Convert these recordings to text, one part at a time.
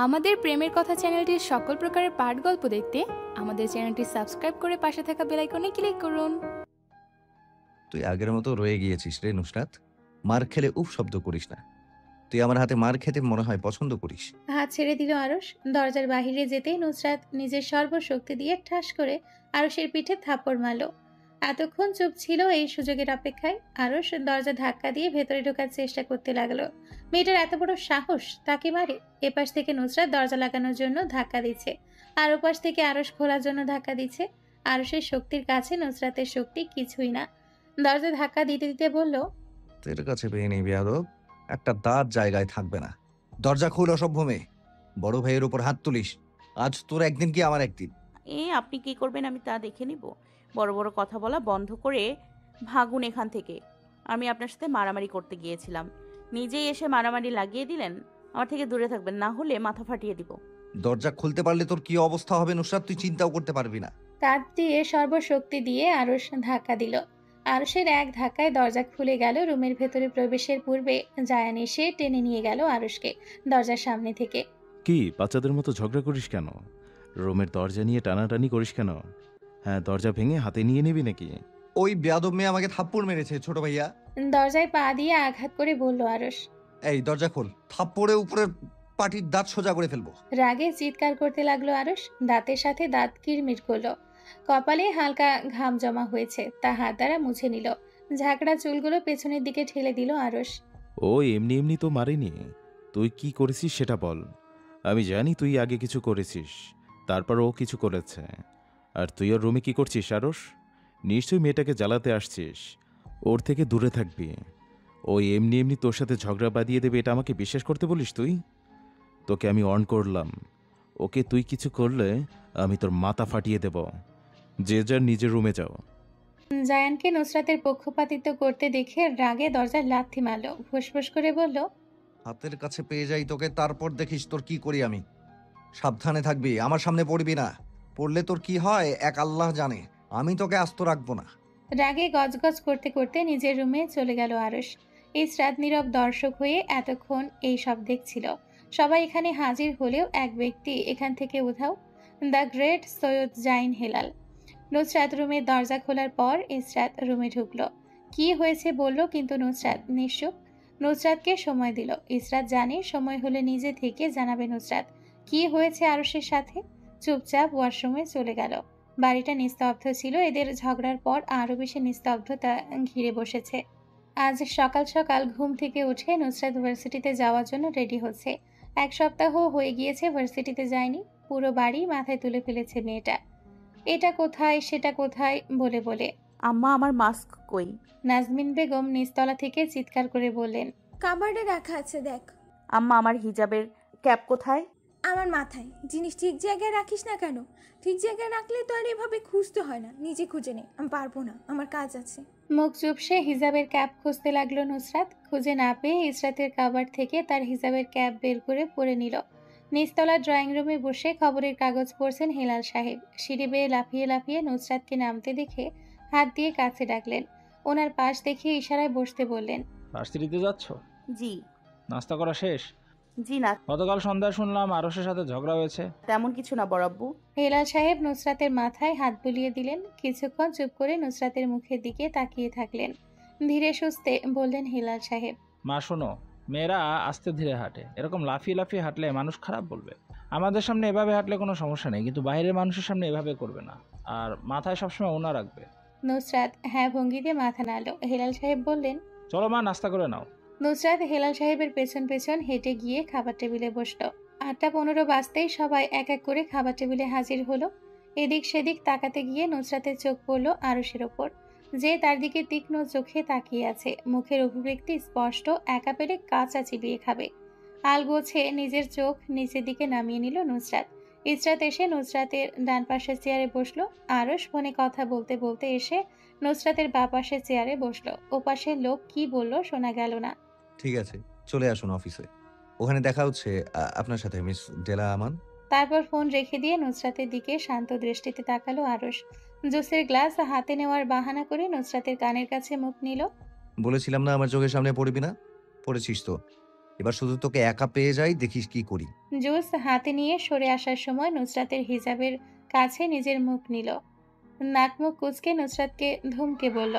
আমাদের প্রেমের কথা চ্যানেলটির সকল প্রকারের পাঠ গল্প দেখতে আমাদের চ্যানেলটি সাবস্ক্রাইব করে পাশে থাকা বেল আইকনে ক্লিক করুন। তুই আগের মতো রয়ে গিয়েছিস রে নুসরাত। মার খেলে উফ শব্দ করিস না। তুই আমার হাতে মার খেতে মনে হয় পছন্দ করিস। হাত ছেড়ে দিল আরশ। দরজার বাহিরে যেতেই নুসরাত নিজের সর্বশক্তি দিয়ে ঠাস করে আরশের পিঠে থাপ্পড় মারল। এতক্ষণ চুপ ছিল এই সুযোগের অপেক্ষায়। আরশ দরজা ধাক্কা দিয়ে ভেতরে ঢোকার চেষ্টা করতে লাগলো। মেয়েটার এত বড় সাহস, তাকে মারে। এপাশ থেকে নুসরাত দরজা লাগানোর জন্য ধাক্কা দিচ্ছে, আর ওপাশ থেকে আরশ খোলার জন্য ধাক্কা দিচ্ছে। আরশের শক্তির কাছে নুসরাতের শক্তি কিছুই না। দরজা ধাক্কা দিতে দিতে বলল, তোর কাছে পেয়ে নেই বেয়াদব, একটা দাঁত জায়গায় থাকবে না। দরজা খুল অসভ্য মেয়ে। বড় ভাইয়ের উপর হাত তুলিস। আজ তোর একদিন কি আমার একদিন। আপনি কি করবেন আমি তা দেখে নিব। বড় বড় কথা বলা বন্ধ করে ভাগুন এখান থেকে। আমি আপনার সাথে মারামারি করতে গিয়েছিলাম, নিজেই এসে মারামারি লাগিয়ে দিলেন। আমার থেকে দূরে থাকবেন, না হলে মাথা ফাটিয়ে দিব। দরজা খুলতে পারলে তোর কি অবস্থা হবে নুসরাত, তুই চিন্তাও করতে পারবি না। তার দিয়ে সর্বশক্তি দিয়ে আরশ ধাক্কা দিল। আরশের এক ধাক্কায় দরজা খুলে গেল। রুমের ভেতরে প্রবেশের পূর্বে জায়ান এসে টেনে নিয়ে গেল আরশকে দরজার সামনে থেকে। কি বাচ্চাদের মতো ঝগড়া করিস কেন? রুমের দরজা নিয়ে টানাটানি করিস কেন? হ্যাঁ, দরজা ভেঙে হাতে নিয়ে নিবি নাকি? ওই বেয়াদব মেয়ে আমাকে থাপ্পড় মেরেছে ছোট ভাইয়া। দরজায় পা দিয়ে আঘাত করে বলল আরশ। এই দরজা খোল, থাপ্পড়ে উপরে পাটির দাঁত সোজা করে ফেলবো। রাগে চিৎকার করতে লাগলো আরশ। দাঁতের সাথে দাঁত কিরমির করলো। কপালে হালকা ঘাম জমা হয়েছে, তা হাত দ্বারা মুছে নিল। ঝাঁকড়া চুলগুলো পেছনের দিকে ঠেলে দিল আরশ। ও এমনি এমনি তো মারেনি। তুই কি করেছিস সেটা বল। আমি জানি তুই আগে কিছু করেছিস, তারপর ও কিছু করেছে। আর তুই ওর রুমে কি করছিস আরশ? নিশ্চয়ই মেয়েটাকে জ্বালাতে আসছিস। ওর থেকে দূরে থাকবি। ও এমনি এমনি তোর সাথে ঝগড়া বাঁধিয়ে দেবে এটা আমাকে বিশ্বাস করতে বলিস তুই? তোকে আমি অন করলাম, ওকে তুই কিছু করলে আমি তোর মাথা ফাটিয়ে দেব। যে যার নিজের রুমে যাও। জায়ানকে নুসরাতের পক্ষপাতিত্ব করতে দেখে রাগে দরজার লাথি মারল। ফুসফুস করে বলল, হাতের কাছে পেয়ে যাই তোকে, তারপর দেখিস তোর কি করি আমি। সাবধানে থাকবি, আমার সামনে পড়বি না। পড়লে তোর কি হয় এক আল্লাহ জানে। আমি তোকে আস্ত রাখবো না। রাগে গজগজ করতে করতে নিজের রুমে চলে গেল আরশ। ইসরাত নীরব দর্শক হয়ে এতক্ষণ এই সব দেখছিল। সবাই এখানে হাজির হলেও এক ব্যক্তি এখান থেকে উধাও, দ্য গ্রেট সৈয়দ জাইন হেলাল। নুসরাত রুমের দরজা খোলার পর ইসরাত রুমে ঢুকলো। কি হয়েছে বলল, কিন্তু নুসরাত নিশ্চুপ। নুসরাতকে সময় দিল। ইসরাত জানে সময় হলে নিজে থেকে জানাবে নুসরাত কি হয়েছে আরশের সাথে। চুপচাপ ওয়াশরুমে চলে গেল। বাড়িটা নিস্তব্ধ ছিল। এদের ঝগড়ার পর আরো বেশি নিস্তব্ধতা ঘিরে বসেছে। আজ সকাল সকাল ঘুম থেকে উঠে নুসরাত ভার্সিটিতে যাওয়ার জন্য রেডি হচ্ছে। এক সপ্তাহ হয়ে গিয়েছে ভার্সিটিতে যায়নি। পুরো বাড়ি মাথায় তুলে ফেলেছে মেয়েটা। এটা কোথায় সেটা কোথায় বলে বলে। আম্মা, আমার মাস্ক কই? নাজমিন বেগম নিচতলা থেকে চিৎকার করে বললেন, কাবার্ডে রাখা আছে, দেখ। আম্মা, আমার হিজাবের ক্যাপ কোথায়? আমার মাথায়। জিনিস ঠিক জায়গায় রাখিস না কেন? ঠিক জায়গায় রাখলে তো আর এভাবে খুঁজতে হয় না, নিজে খুঁজে নে। আমি পারবো না, আমার কাজ আছে। মুখ চুপসে হিজাবের ক্যাপ খুঁজতে লাগলো নুসরাত। খুঁজে না পেয়ে ইসরাতের কাবার থেকে তার হিজাবের ক্যাপ বের করে পরে নিল। নিচতলা ড্রয়িং রুমে বসে খবরের কাগজ পড়ছেন হেলাল সাহেব। সিঁড়ি বেয়ে লাফিয়ে লাফিয়ে নুসরাতকে নামতে দেখে হাত দিয়ে কাছে ডাকলেন। ওনার পাশ দেখে ইশারায় বসতে বললেন, ভার্সিটিতে যাচ্ছ? জি। নাস্তা করা শেষ? জি না। গতকাল সন্ধ্যায় শুনলাম আরশের সাথে ঝগড়া হয়েছে। তেমন কিছু না বড় আব্বু। হেলাল সাহেব নুসরাতের মাথায় হাত বুলিয়ে দিলেন। কিছুক্ষণ চুপ করে নুসরাতের মুখের দিকে তাকিয়ে থাকলেন। ধীরে সুস্থে বললেন হেলাল সাহেব, মা শোনো, মেয়েরা আস্তে ধীরে হাঁটে। এরকম লাফিয়ে লাফিয়ে হাঁটলে মানুষ খারাপ বলবে। আমাদের সামনে এভাবে হাঁটলে কোনো সমস্যা নেই, কিন্তু বাইরের মানুষের সামনে এভাবে করবে না। আর মাথায় সবসময় ওনা রাখবে। নুসরাত হ্যাঁ ভঙ্গিতে মাথা নাড়ল। হেলাল সাহেব বললেন, চলো মা, নাস্তা করে নাও। নুসরাত হেলাল সাহেবের পেছন পেছন হেঁটে গিয়ে খাবার টেবিলে বসলো। 8:15 বাজতেই সবাই এক এক করে খাবার টেবিলে হাজির হলো। এদিক সেদিক তাকাতে গিয়ে নুসরাতের চোখ পড়ল আরশের ওপর, যে তার দিকে তীক্ষ্ণ চোখে তাকিয়ে আছে। মুখের অভিব্যক্তি স্পষ্ট, একা পেরে কাঁচা চিবিয়ে খাবে। আলগোছে নিজের চোখ নিচের দিকে নামিয়ে নিল নুসরাত। ইসরাত এসে নুসরাতের ডান পাশের চেয়ারে বসলো। আরশ ফোনে কথা বলতে বলতে এসে নুসরাতের বাঁ পাশের চেয়ারে বসলো। ওপাশের লোক কি বলল শোনা গেল না। ঠিক আছে, চলে আসুন অফিসে। ওখানে দেখা হচ্ছে আপনার সাথে মিস ডেলা আমান। তারপর ফোন রেখে দিয়ে নুসরাতের দিকে শান্ত দৃষ্টিতে তাকালো আরশ। জুসের গ্লাস হাতে নেওয়ার বাহানা করে নুসরাতের কানের কাছে মুখ নিল। বলেছিলাম না আমার চোখের সামনে পড়বি না? পড়েছিস তো। এবার শুধু তোকে একা পেয়ে যাই, দেখিস কি করি। জুস হাতে নিয়ে সরে আসার সময় নুসরাতের হিজাবের কাছে নিজের মুখ নিল। নাক মুখ কুচকে নুসরাতকে ধমকে বলল,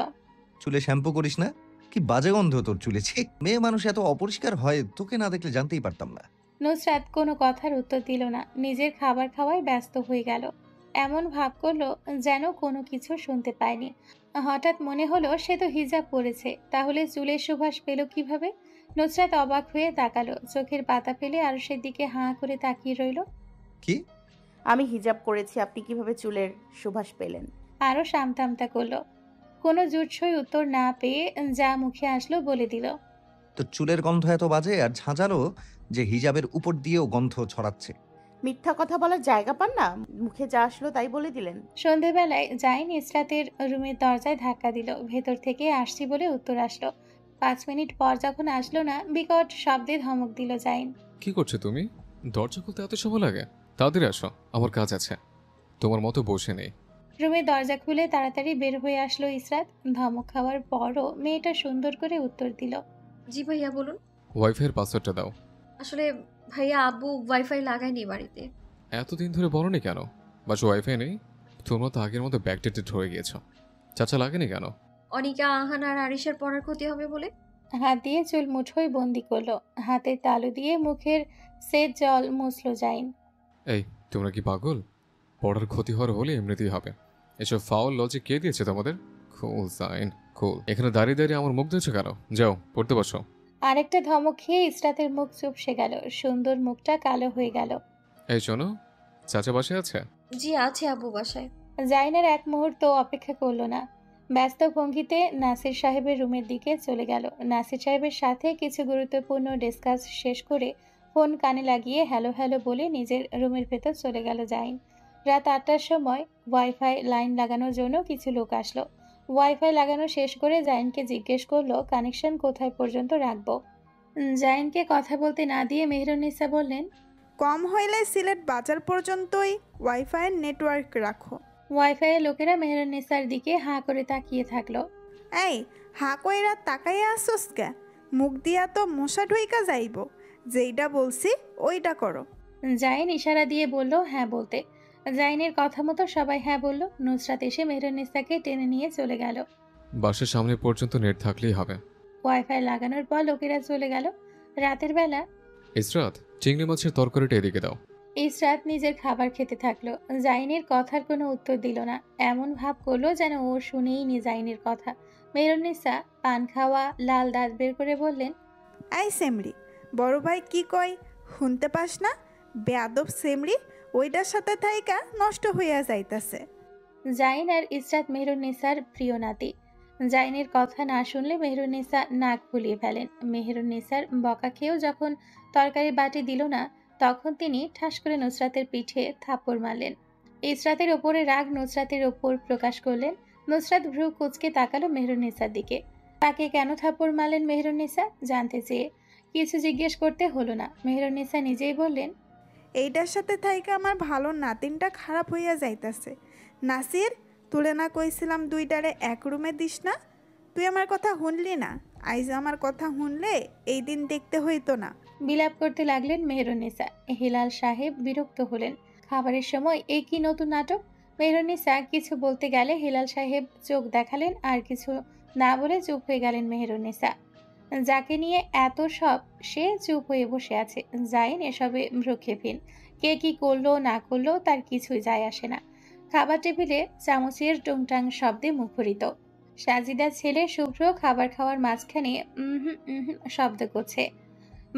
চুলে শ্যাম্পু করিস না? কি বাজে গন্ধ তোর চুলে, ছি! মেয়ে মানুষ এত অপরিষ্কার হয়, তোকে না দেখলে জানতেই পারতাম না। নুসরাত কোনো কথার উত্তর দিল না, নিজের খাবার খাওয়ায় ব্যস্ত হয়ে গেল। এমন ভাব করলো যেন কোনো কিছু শুনতে পায়নি। হঠাৎ মনে হলো সে তো হিজাব পরেছে, তাহলে চুলের সুবাস পেল কিভাবে? নুসরাত অবাক হয়ে তাকালো, চোখের পাতা ফেলে আরশের দিকে হাঁ করে তাকিয়ে রইল। কি? আমি হিজাব করেছি, আপনি কিভাবে চুলের সুবাস পেলেন? আরও সামতামতা করলো। কোনো জুৎসই উত্তর না পেয়ে যা মুখে আসলো বলে দিল। তোর চুলের গন্ধ এত বাজে আর ঝাঁঝালো যে হিজাবের উপর দিয়েও গন্ধ ছড়াচ্ছে। মিথ্যা কথা বলার জায়গা পান না, মুখে যা আসলো তাই বলে দিলেন। সন্ধেবেলায় জাইন ইসরাতের রুমের দরজায় ধাক্কা দিল। ভেতর থেকে আসছি বলে উত্তর আসলো। 5 মিনিট পর যখন আসলো না, বিকট শব্দে ধমক দিল জাইন। কি করছো তুমি? দরজা খুলতে এত সময় লাগে? তাড়াতাড়ি আসো, আমার কাজ আছে। তোমার মতো বসে নেই। রুমের দরজা খুলে তাড়াতাড়ি বের হয়ে আসলো ইসরাত। ধমক খাওয়ার পরও মেয়েটা সুন্দর করে উত্তর দিল। জি ভাইয়া বলুন। ওয়াইফাইয়ের পাসওয়ার্ডটা দাও। আসলে ভাইয়া আব্বু ওয়াইফাই লাগায়নি বাড়িতে। এতদিন ধরে বলোনি কেন? বাস ওয়াইফাই নেই? তোমরা তো আগের মতো ব্যাকডেটেড হয়ে গিয়েছো। চাচা লাগেনি কেন? অনিকা, আহান আর আরিশার পড়ার ক্ষতি হবে বলে। হাত দিয়ে চুল মুঠোয় বন্দি করলো। হাতের তালু দিয়ে মুখের সেট জল মুছলো জাইন। এই, তোমরা কি পাগল? পড়ার ক্ষতি হওয়ার হলে এমনিতেই হবে। এসব ফাউল লজিক কে দিয়েছে তোমাদের? কুল সাইন, কুল। এখানে দাঁড়িয়ে দাঁড়িয়ে আমার মুখ ধুয়েছো কেন? যাও পড়তে বসো। আরেকটা ধমক খেয়ে ইসরাতের মুখ চুপসে গেল, সুন্দর মুখটা কালো হয়ে গেল। এই শোনো, চাচা বাসায় আছে? জি আছে আব্বু বাসায়। জাইনের এক মুহূর্ত অপেক্ষা করলো না, ব্যস্ত ভঙ্গিতে নাসির সাহেবের রুমের দিকে চলে গেল। নাসির সাহেবের সাথে কিছু গুরুত্বপূর্ণ ডিসকাস শেষ করে ফোন কানে লাগিয়ে হ্যালো হ্যালো বলে নিজের রুমের ভেতর চলে গেল জাইন। রাত 8টার সময় ওয়াইফাই লাইন লাগানোর জন্য কিছু লোক আসলো। ওয়াইফাই লাগানো শেষ করে জাইনকে জিজ্ঞেস করলো কানেকশন কোথায় পর্যন্ত রাখবো। জাইনকে কথা বলতে না দিয়ে মেহরুন্নিসা বললেন, কম হইলে সিলেট বাজার পর্যন্তই ওয়াইফাইয়ের নেটওয়ার্ক রাখো। ওয়াইফাইয়ের লোকেরা মেহরুন্নিসার দিকে হাঁ করে তাকিয়ে থাকলো। এই হা কইরা তাকাইয়া আসোস কে? মুখ দিয়া তো মশা ঢুইকা যাইব। যেইটা বলছি ওইটা করো। জাইন ইশারা দিয়ে বলল হ্যাঁ বলতে। জাইনের কথা মতো সবাই হ্যাঁ বলল। নুসরাত এসে মেহরুন্নিসাকে টেনে নিয়ে চলে গেল। বাসার সামনে পর্যন্ত নেট থাকলেই হবে। ওয়াইফাই লাগানোর পর লোকেরা চলে গেল। রাতের বেলা ইসরাত, চিংড়ি মাছের তরকারিটা এদিকে দাও। ইসরাত নিজের খাবার খেতে থাকলো। জাইনের কথার কোনো উত্তর দিল না, এমন ভাব করলো যেন ও শুনেই নি জাইনের কথা। মেহরুন্নিসা পান খাওয়া লাল দাঁত বের করে বললেন, আই সেমরি, বড় ভাই কি কয় শুনতে পাস না? বেয়াদব সেমরি ওইটার সাথে থাইকা নষ্ট হইয়া যাইতাছে। জাইন আর ইসরাত মেহরুন্নিসার প্রিয় নাতি। জাইনের কথা না শুনলে মেহরুন্নিসা নাক ফুলিয়ে ফেলেন। মেহরুন্নিসার বকা খেয়েও যখন তরকারি বাটি দিল না, তখন তিনি ঠাস করে নুসরাতের পিঠে থাপ্পড় মারলেন। ইসরাতের ওপরে রাগ নুসরাতের ওপর প্রকাশ করলেন। নুসরাত ভ্রু কুঁচকে তাকালো মেহরুন্নিসার দিকে। তাকে কেন থাপ্পড় মারলেন মেহরুন্নিসা জানতে চেয়ে কিছু জিজ্ঞেস করতে হলো না। মেহরুন্নিসা নিজেই বললেন, এইটার সাথে থাইকা আমার ভালো নাতিনটা খারাপ হইয়া যাইতাছে। নাসির, তুলে না কইছিলাম দুইটারে এক রুমে দিস না? তুই আমার কথা শুনলি না। আইজ আমার কথা শুনলে এই দিন দেখতে হইতো না। বিলাপ করতে লাগলেন মেহরুন্নিসা। হিলাল সাহেব বিরক্ত হলেন। খাবারের সময় এই কি নতুন নাটক? মেহরুন্নিসা কিছু বলতে গেলে হিলাল সাহেব চোখ দেখালেন, আর কিছু না বলে চুপ হয়ে গেলেন মেহরুন্নিসা। যাকে নিয়ে এত সব সে চুপ হয়ে বসে আছে। জাইন এসবে ভ্রুক্ষেপহীন। কে কি করলো না করলো তার কিছুই যায় আসে না। খাবার টেবিলে চামচের টুংটাং শব্দে মুখরিত। সাজিদার ছেলে শুভ্র খাবার খাওয়ার মাঝখানে শব্দ করছে।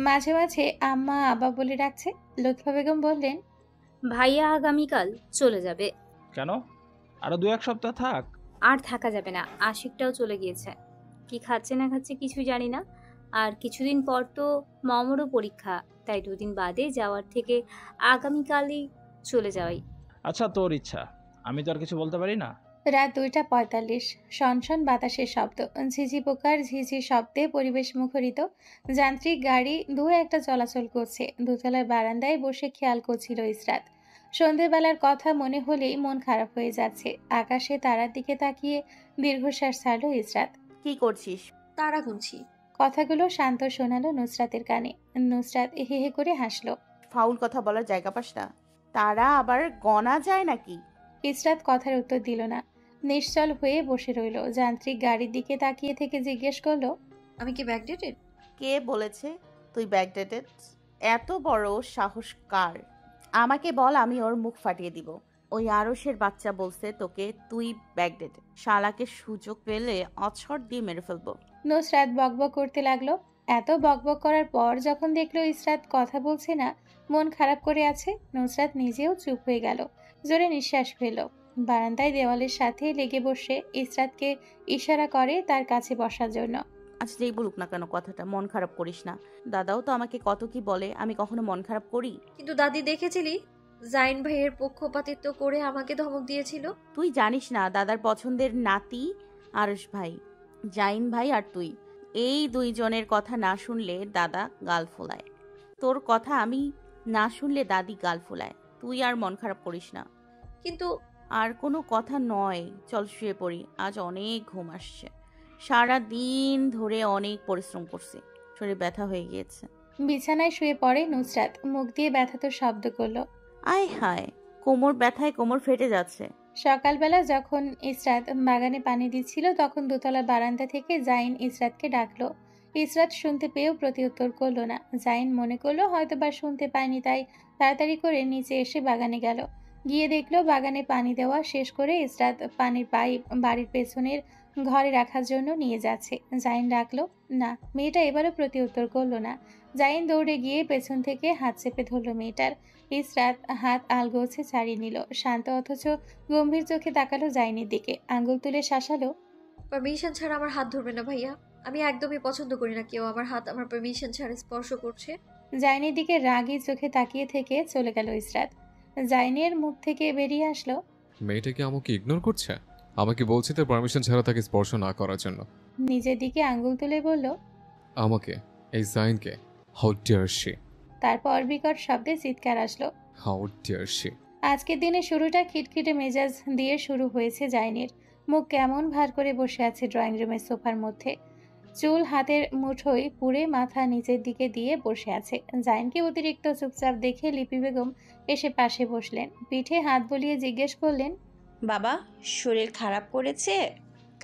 মাঝে মাঝে আম্মা আবা বলে ডাকছে। লুৎফা বেগম বললেন, ভাইয়া আগামীকাল চলে যাবে। কেন? আরো 2-1 সপ্তাহ থাক। আর থাকা যাবে না, আশিকটাও চলে গিয়েছে। কি খাচ্ছে না খাচ্ছে কিছুই জানি না। আর কিছুদিন পর তো মমরও পরীক্ষা, তাই 2 দিন বাদে যাওয়ার থেকে আগামীকালই চলে যাওয়াই। আচ্ছা, তোর ইচ্ছা, আমি তো আর কিছু বলতে পারি না। রাত 2:45। শনশন বাতাসের শব্দ, ঝিঝি পোকার ঝিঝি শব্দে পরিবেশ মুখরিত। যান্ত্রিক গাড়ি দু একটা চলাচল করছে। দোতলার বারান্দায় বসে খেয়াল করছিল ইসরাত। সন্ধেবেলার কথা মনে হলেই মন খারাপ হয়ে যাচ্ছে। আকাশে তারার দিকে তাকিয়ে দীর্ঘশ্বাস ছাড়ল ইসরাত। কি করছিস? তারা গুনছি। কথাগুলো শান্ত শোনালো নুসরাতের কানে। নুসরাত হে হে করে হাসলো। ফাউল কথা বলার জায়গা পাস না? তারা আবার গনা যায় নাকি? ইসরাত কথার উত্তর দিল না, নিশ্চল হয়ে বসে রইল। যান্ত্রিক গাড়ির দিকে তাকিয়ে থেকে জিজ্ঞেস করলো, আমি কি ব্যাকডেটেড? কে বলেছে তুই ব্যাকডেটেড? এত বড় সাহস কার? আমাকে বল, আমি ওর মুখ ফাটিয়ে দিব। ওই আরসের বাচ্চা বলছে তোকে তুই ব্যাকডেটেড। শালাকে সুযোগ পেলে অছর দিয়ে মেরে ফেলবো। নুসরাত বকবক করতে লাগলো। এত বকবক করার পর যখন দেখলো ইসরাত কথা বলছে না, মন খারাপ করে আছে, নুসরাত নিজেও চুপ হয়ে গেল। জোরে নিঃশ্বাস ফেলল। বারান্দায় দেওয়ালের সাথে লেগে বসে ইসরাতকে ইশারা করে তার কাছে বসার জন্য। আচ্ছা, যেই বলুক না কেন কথাটা, মন খারাপ করিস না। দাদাও তো আমাকে কত কি বলে, আমি কখনো মন খারাপ করি? কিন্তু দাদি দেখেছিলি জাইন ভাইয়ের পক্ষপাতিত্ব করে আমাকে ধমক দিয়েছিল। তুই জানিস না দাদার পছন্দের নাতি আরশ ভাই, জাইন ভাই আর তুই, এই দুইজনের কথা না শুনলে দাদা গাল ফোলায়। তোর কথা আমি না শুনলে দাদি গাল ফোলায়। তুই আর মন খারাপ করিস না। কিন্তু আর কোনো কথা নয়, চল শুয়ে পড়ি। আজ অনেক ঘুম আসছে, সারা দিন ধরে অনেক পরিশ্রম করছি, শরীর ব্যথা হয়ে গিয়েছে। বিছানায় শুয়ে পড়ে নুসরাত, মুখ দিয়ে ব্যথাতো শব্দ করলো। আয় হায়, কোমর ব্যথায় কোমর ফেটে যাচ্ছে। সকালবেলা যখন ইসরাত বাগানে পানি দিচ্ছিল তখন দোতলা বারান্দা থেকে জাইন ইসরাতকে ডাকলো। ইসরাত শুনতে পেয়েও প্রতিউত্তর করলো না। জাইন মনে করলো হয়তো বা শুনতে পায়নি, তাই তাড়াতাড়ি করে নিচে এসে বাগানে গেল। গিয়ে দেখলো বাগানে পানি দেওয়া শেষ করে ইসরাত পানির পাইপ বাড়ির পেছনের ঘরে রাখার জন্য নিয়ে যাচ্ছে। জাইন ডাকলো না, মেয়েটা এবারও প্রতিউত্তর করলো না। জাইন দৌড়ে গিয়ে পেছন থেকে হাত চেপে ধরলো মেয়েটার। ইসরাত হাত আলগোছে ছাড়িয়ে নিল। শান্ত অথচ গম্ভীর চোখে তাকালো জাইনের দিকে, আঙ্গুল তুলে শাসালো, পারমিশন ছাড়া আমার হাত ধরবে না ভাইয়া। আমি একদমই পছন্দ করি না কেউ আমার হাত আমার পারমিশন ছাড়া স্পর্শ করছে। জাইনের দিকে রাগী চোখে তাকিয়ে থেকে চলে গেল ইসরাত। জাইনের মুখ থেকে বেরিয়ে আসলো, মেয়েটা কি আমাকে ইগনোর করছে? আমাকে বলছে তার পারমিশন ছাড়া তাকে স্পর্শ না করার জন্য। নিজের দিকে আঙ্গুল তুলে বলল, আমাকে, এই জাইনকে, হাউ ডিয়ার শি। তারপর বিকট শব্দে চিৎকার আসলো। How dear she. আজকের দিনে শুরুটা খিটখিটে মেজাজ দিয়ে শুরু হয়েছে জাইনের। মুখ কেমন ভার করে বসে আছে ড্রয়িং রুমের সোফার মধ্যে, চুল হাতের মুঠোয় পুড়ে মাথা নিচের দিকে দিয়ে বসে আছে। জাইনকে অতিরিক্ত চুপচাপ দেখে লিপি বেগম এসে পাশে বসলেন, পিঠে হাত বুলিয়ে জিজ্ঞেস করলেন, বাবা শরীর খারাপ করেছে,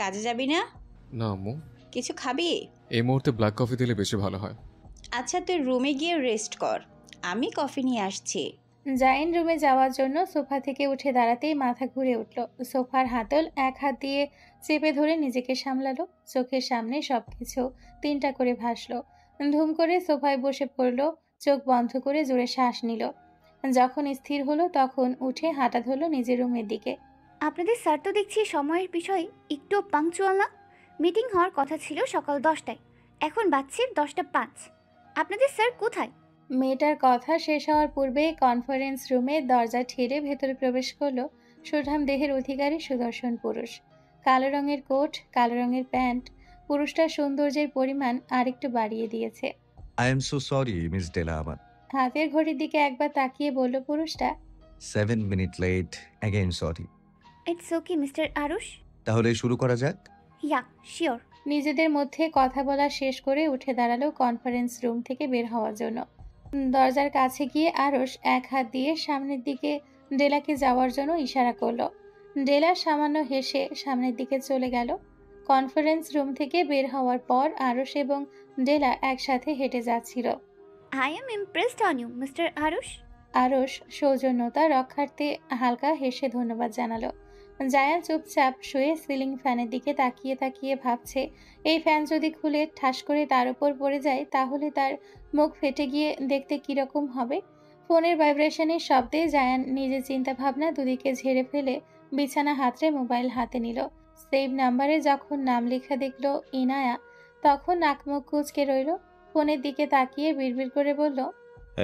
কাজে যাবি না? না আম্মু। কিছু খাবি? এই মুহূর্তে ব্ল্যাক কফি দিলে বেশি ভালো হয়। আচ্ছা তুই রুমে গিয়ে রেস্ট কর, আমি কফি নিয়ে আসছি। জাইন রুমে যাওয়ার জন্য সোফা থেকে উঠে দাঁড়াতেই মাথা ঘুরে উঠল। সোফার হাতল এক হাত দিয়ে চেপে ধরে নিজেকে সামলালো। চোখের সামনে সবকিছু তিনটা করে ভাসলো। ধুম করে সোফায় বসে পড়ল, চোখ বন্ধ করে জোরে শ্বাস নিল। যখন স্থির হলো তখন উঠে হাঁটা ধরলো নিজের রুমের দিকে। আপনাদের স্যার তো দেখছি সময়ের বিষয়ে একটু পাংচুয়াল না। মিটিং হওয়ার কথা ছিল সকাল 10টায়, এখন বাজছে 10টা 5। আপনাদের স্যার কোথায়? মেয়েটার কথা শেষ হওয়ার পূর্বে কনফারেন্স রুমে দরজা ঠেলে ভেতরে প্রবেশ করলো সুঠাম দেহের অধিকারী সুদর্শন পুরুষ। কালো রঙের কোট, কালো রঙের প্যান্ট পুরুষটার সৌন্দর্যের পরিমাণ আরেকটু বাড়িয়ে দিয়েছে। I am so sorry miss Della Ahmed. হাতের ঘড়ির দিকে একবার তাকিয়ে বলল পুরুষটা, 7 minute late, again sorry. It's okay mister Arush. তাহলে শুরু করা যাক। Yeah sure. নিজেদের মধ্যে কথা বলা শেষ করে উঠে দাঁড়ালো কনফারেন্স রুম থেকে বের হওয়ার জন্য। দরজার কাছে গিয়ে আরশ এক হাত দিয়ে সামনের দিকে ডেলাকে যাওয়ার জন্য ইশারা করলো। ডেলা সামান্য হেসে সামনের দিকে চলে গেল। কনফারেন্স রুম থেকে বের হওয়ার পর আরশ এবং ডেলা একসাথে হেঁটে যাচ্ছিল। I am impressed on you mister Arush. Arash সৌজন্যতা রক্ষার্থে হালকা হেসে ধন্যবাদ জানালো। জায়ান চুপচাপ শুয়ে সিলিং ফ্যানের দিকে তাকিয়ে তাকিয়ে ভাবছে, এই ফ্যান যদি খুলে ঠাস করে তার উপর পড়ে যায় তাহলে তার মুখ ফেটে গিয়ে দেখতে কিরকম হবে। ফোনের ভাইব্রেশনের শব্দে জায়ান নিজের চিন্তা ভাবনা দুদিকে ঝেড়ে ফেলে বিছানা হাতড়ে মোবাইল হাতে নিল। সেভ নাম্বারে যখন নাম লেখা দেখলো ইনায়া, তখন নাক মুখ কুঁচকে রইল। ফোনের দিকে তাকিয়ে বিড়বিড় করে বলল,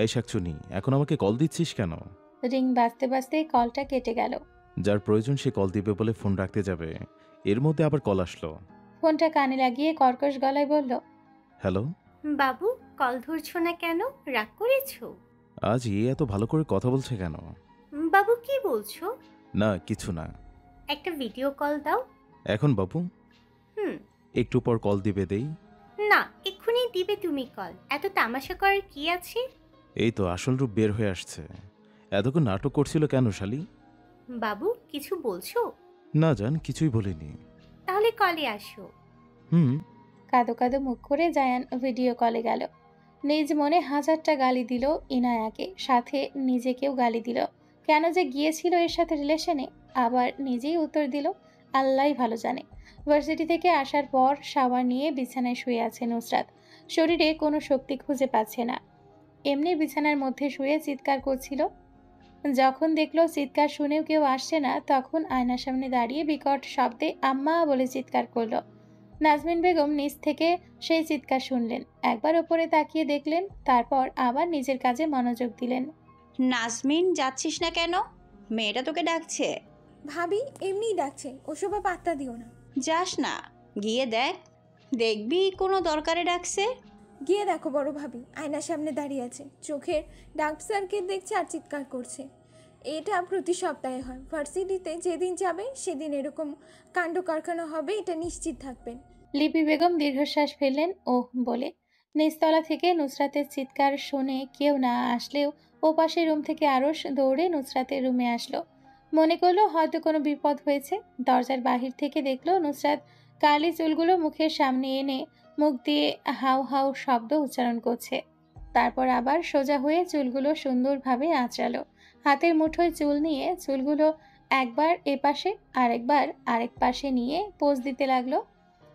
এই শাকচুনি, এখন আমাকে কল দিচ্ছিস কেন? রিং বাজতে বাজতে কলটা কেটে গেল। যার প্রয়োজন সে কল দিবে বলে ফোন রাখতে যাবে, এর মধ্যে আবার কল আসলো। ফোনটা কানে লাগিয়ে কর্কশ গলায় বলল, হ্যালো বাবু, কল ধরছো না কেন? রাগ করেছো? আজ এত ভালো করে কথা বলছে কেন? বাবু কি বলছো? না কিছু না। একটা ভিডিও কল দাও। এখন বাবু? হুম। একটু পর কল দিবে দেই। না, এক্ষুনি দিবে তুমি কল। এত তামাশা করার কি আছে? এই তো আসল রূপ বের হয়ে আসছে। এতক্ষণ নাটক করছিল কেন শালি? বাবু কিছু বলছো? না জান, কিছুই বলিনি। তাহলে কলে আসো। হুম। কাঁদো কাঁদো মুখ করে জায়ান ভিডিও কলে গেল। নিজ মনে হাজারটা গালি দিল ইনায়াকে, সাথে নিজেকেও গালি দিল। কেন যে গিয়েছিল এর সাথে রিলেশনে, আবার নিজেই উত্তর দিল আল্লাহই ভালো জানে। ভার্সিটি থেকে আসার পর শাওয়ার নিয়ে বিছানায় শুয়ে আছে নুসরাত। শরীরে কোনো শক্তি খুঁজে পাচ্ছে না, এমনি বিছানার মধ্যে শুয়ে চিৎকার করছিল। যখন দেখলো চিৎকার শুনেও কেউ আসছে না, তখন আয়নার সামনে দাঁড়িয়ে বিকট শব্দে আম্মা বলে চিৎকার করলো। নাজমিন বেগম নিচ থেকে সেই চিৎকার শুনলেন, একবার উপরে তাকিয়ে দেখলেন, তারপর আবার নিজের কাজে মনোযোগ দিলেন। নাজমিন, যাচ্ছিস না কেন? মেয়েটা তোকে ডাকছে। ভাবি এমনিই ডাকছে, ওসবে পাত্তা দিও না। যাস না, গিয়ে দেখ, দেখবি কোনো দরকারে ডাকছে। গিয়ে দেখো বড় ভাবি আয়নার সামনে দাঁড়িয়ে আছে, চোখের ডার্ক সার্কেল দেখছে আর চিৎকার করছে। এটা প্রতি সপ্তাহে হয়। ভার্সিটিতে যেদিন যাবে সেদিন এরকম কাণ্ড কারখানা হবে, এটা নিশ্চিত থাকবেন। লিপি বেগম দীর্ঘশ্বাস ফেললেন ওহ বলে। নিচতলা থেকে নুসরাতের চিৎকার শুনে কেউ না আসলেও ওপাশের রুম থেকে আরশ দৌড়ে নুসরাতের রুমে আসলো। মনে করলো হয়তো কোনো বিপদ হয়েছে। দরজার বাহির থেকে দেখলো নুসরাত কালি চুলগুলো মুখের সামনে এনে মুখ দিয়ে হাউ হাউ শব্দ উচ্চারণ করছে। তারপর আবার সোজা হয়ে চুলগুলো সুন্দরভাবে আঁচড়ালো। হাতের মুঠোয় চুল নিয়ে চুলগুলো একবার এপাশে আরেকবার আরেক পাশে নিয়ে পোজ দিতে লাগলো।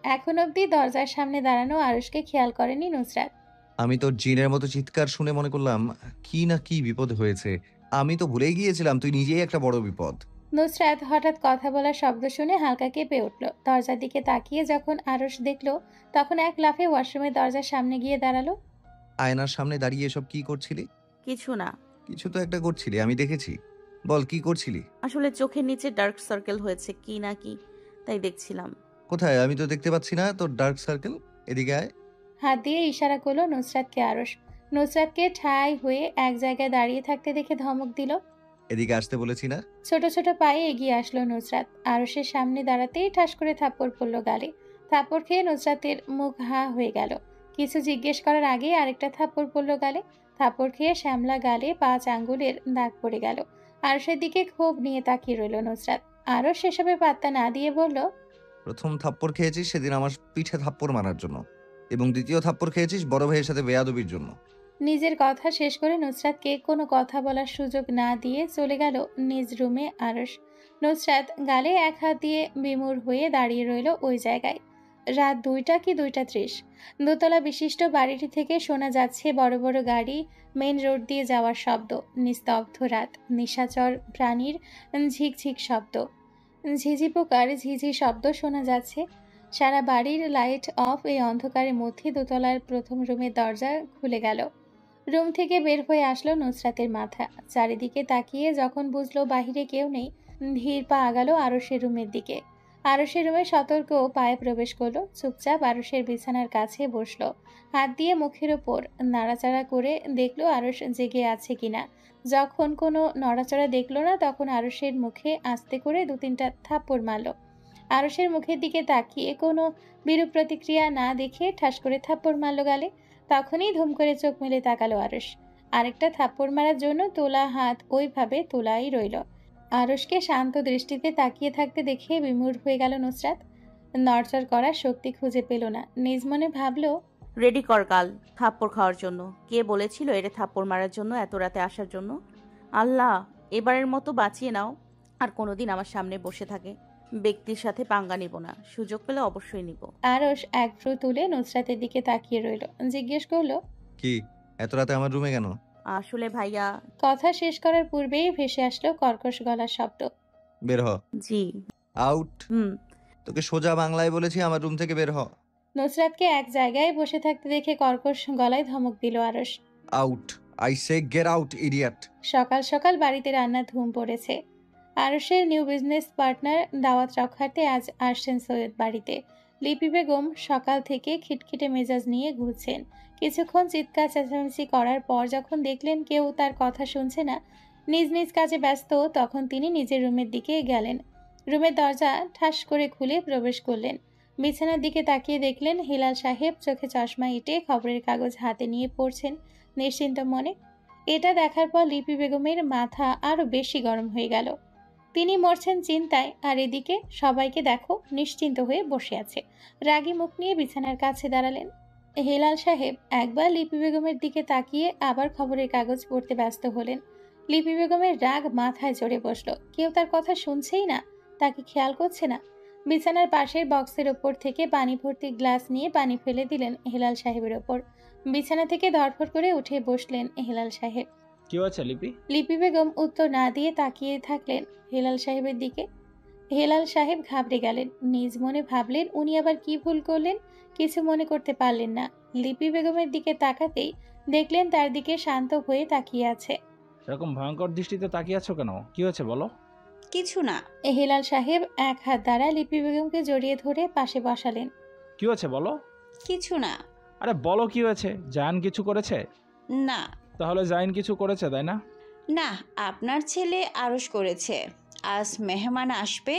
এখন অবধি দরজার সামনে দাঁড়ানো আরশকে খেয়াল করেনি নুসরাত। আমি তো জিনের মতো চিৎকার শুনে মনে করলাম কি না কি বিপদ হয়েছে। আমি তো ভুলেই গিয়েছিলাম তুই নিজেই একটা বড় বিপদ। নুসরাত হঠাৎ কথা বলার শব্দ শুনে হালকা কেঁপে উঠল। দরজার দিকে তাকিয়ে যখন আরশ দেখলো, তখন এক লাফে ওয়াশরুমের দরজার সামনে গিয়ে দাঁড়ালো। আয়নার সামনে দাঁড়িয়ে এসব কি করছিলি? কিছু না। কিছু তো একটা করছিলি, আমি দেখেছি। বল কি করছিলি? আসলে চোখের নিচে ডার্ক সার্কেল হয়েছে কি না কি, তাই দেখছিলাম। কোথায়? আমি তো দেখতে পাচ্ছি না তোর ডার্ক সার্কেল। এদিকে আয়। হাত দিয়ে ইশারা করলো নুসরাতকে আরশ। নুসরাতকে ঠাই হয়ে এক জায়গায় দাঁড়িয়ে থাকতে দেখে ধমক দিল। এদিকে আসতে বলেছি না? ছোট ছোট পায়ে এগিয়ে আসলো নুসরাত। আরশের সামনে দাঁড়াতেই ঠাস করে থাপ্পড় পড়লো গালে। থাপ্পড় খেয়ে নুসরাতের মুখ হা হয়ে গেল। কিছু জিজ্ঞেস করার আগেই আরেকটা থাপ্পড় পড়লো গালে। থাপ্পড় খেয়ে শ্যামলা গালে 5 আঙ্গুলের দাগ পড়ে গেল। আরশের দিকে ক্ষোভ নিয়ে তাকিয়ে রইল নুসরাত। আরশ সেসবে পাত্তা না দিয়ে বলল, প্রথম থাপ্পড় খেয়েছিস সেদিন আমার পিঠে থাপ্পড় মারার জন্য, এবং দ্বিতীয় থাপ্পড় খেয়েছিস বড় ভাইয়ের সাথে বেয়াদবির জন্য। নিজের কথা শেষ করে নুসরাতকে কোনো কথা বলার সুযোগ না দিয়ে চলে গেল নিজ রুমে আরশ। নুসরাত গালে এক হাত দিয়ে বিমূঢ় হয়ে দাঁড়িয়ে রইল ওই জায়গায়। রাত 2টা কি 2:30। দোতলা বিশিষ্ট বাড়িটি থেকে শোনা যাচ্ছে বড় বড় গাড়ি মেইন রোড দিয়ে যাওয়ার শব্দ। নিস্তব্ধ রাত, নিশাচর প্রাণীর ঝিকঝিক শব্দ, ঝিঝি পোকার ঝিঝি শব্দ শোনা যাচ্ছে। সারা বাড়ির লাইট অফ। এই অন্ধকারের মধ্যে দোতলার প্রথম রুমের দরজা খুলে গেল। রুম থেকে বের হয়ে আসলো নুসরাতের মাথা। চারিদিকে তাকিয়ে যখন বুঝলো বাহিরে কেউ নেই, ধীর পা আগালো আরশের রুমের দিকে। আরশের রুমে সতর্ক পায়ে প্রবেশ করলো। চুপচাপ আরশের বিছানার কাছে বসলো। হাত দিয়ে মুখের ওপর নাড়াচাড়া করে দেখলো আরশ জেগে আছে কিনা। যখন কোনো নড়াচড়া দেখলো না, তখন আরশের মুখে আস্তে করে 2-3টা থাপ্পড় মারলো। আরশের মুখের দিকে তাকিয়ে কোনো বিরূপ প্রতিক্রিয়া না দেখে ঠাস করে থাপ্পড় মারলো গালে। তখনই ধুম করে চোখ মেলে তাকালো আরশ। আরেকটা থাপ্পড় মারার জন্য তোলা হাত ওইভাবে তোলাই রইল। আরশকে শান্ত দৃষ্টিতে তাকিয়ে থাকতে দেখে বিমূঢ় হয়ে গেল নুসরাত। নড়চড় করার শক্তি খুঁজে পেল না। নিজ মনে ভাবলো, রেডি কর কাল থাপ্পড় খাওয়ার জন্য। কে বলেছিল এটা থাপ্পড় মারার জন্য, এত রাতে আসার জন্য? আল্লাহ এবারের মতো বাঁচিয়ে নাও, আর কোনোদিন আমার সামনে বসে থাকে ব্যক্তির সাথে পাঙ্গা নিব না, সুযোগ পেলে অবশ্যই নিব। আরশ এক ভ্রু তুলে নুসরাতের দিকে তাকিয়ে রইল। জিজ্ঞেস করলো, কি এত রাতে আমার রুমে কেন? আসলে ভাইয়া। কথা শেষ করার পূর্বেই ভেসে আসলো কর্কশ গলার শব্দ, বের হ। জি। আউট। তোকে সোজা বাংলায় বলেছি আমার রুম থেকে বের হ। নুসরাতকে এক জায়গায় বসে থাকতে দেখে কর্কশ গলায় ধমক দিল Arash. Out, I say get out idiot. সকাল সকাল বাড়িতে রান্নার ধুম পড়েছে। আরশের নিউ বিজনেস পার্টনার দাওয়াত রক্ষার্থে আজ আসছেন সৈয়দ বাড়িতে। লিপি বেগম সকাল থেকে খিটখিটে মেজাজ নিয়ে ঘুরছেন। কিছুক্ষণ চিৎকার চেঁচামেচি করার পর যখন দেখলেন কেউ তার কথা শুনছে না, নিজ নিজ কাজে ব্যস্ত, তখন তিনি নিজের রুমের দিকে গেলেন। রুমের দরজা ঠাস করে খুলে প্রবেশ করলেন। বিছানার দিকে তাকিয়ে দেখলেন হিলাল সাহেব চোখে চশমা ইটে খবরের কাগজ হাতে নিয়ে পড়ছেন নিশ্চিন্ত মনে। এটা দেখার পর লিপি বেগমের মাথা আরো বেশি গরম হয়ে গেল। তিনি মরছেন চিন্তায়, আর এদিকে সবাইকে দেখো নিশ্চিন্ত হয়ে বসে আছে। রাগী মুখ নিয়ে বিছানার কাছে দাঁড়ালেন। হেলাল সাহেব একবার লিপি বেগমের দিকে তাকিয়ে আবার খবরের কাগজ পড়তে ব্যস্ত হলেন। লিপি বেগমের রাগ মাথায় চড়ে বসলো। কেউ তার কথা শুনছেই না, তাকে খেয়াল করছে না। বিছানার পাশের বক্সের ওপর থেকে পানি ভর্তি গ্লাস নিয়ে পানি ফেলে দিলেন হেলাল সাহেবের ওপর। বিছানা থেকে ধড়ফড় করে উঠে বসলেন হেলাল সাহেব। কি হয়েছে লিপি? লিপি বেগম উত্তর না দিয়ে তাকিয়ে থাকলেন হেলাল সাহেবের দিকে। হেলাল সাহেব ঘাবড়ে গেলেন। নিজ মনে ভাবলেন উনি আবার কি ভুল করলেন, কিছু মনে করতে পারলেন না। লিপি বেগমের দিকে তাকাতেই দেখলেন তার দিকে শান্ত হয়ে তাকিয়ে আছে। এরকম ভয়ঙ্কর দৃষ্টিতে তাকিয়ে আছো কেন? কি হয়েছে বলো। কিছু না। হেলাল সাহেব এক হাত দ্বারা লিপি বেগমকে জড়িয়ে ধরে পাশে বসালেন। কি হয়েছে বলো। কিছু না। আরে বলো কি হয়েছে। জায়ান কিছু করেছে? না। তাহলে জায়ান কিছু করেছে তাই না? না, আপনার ছেলে আরশ করেছে। আজ মেহমান আসবে।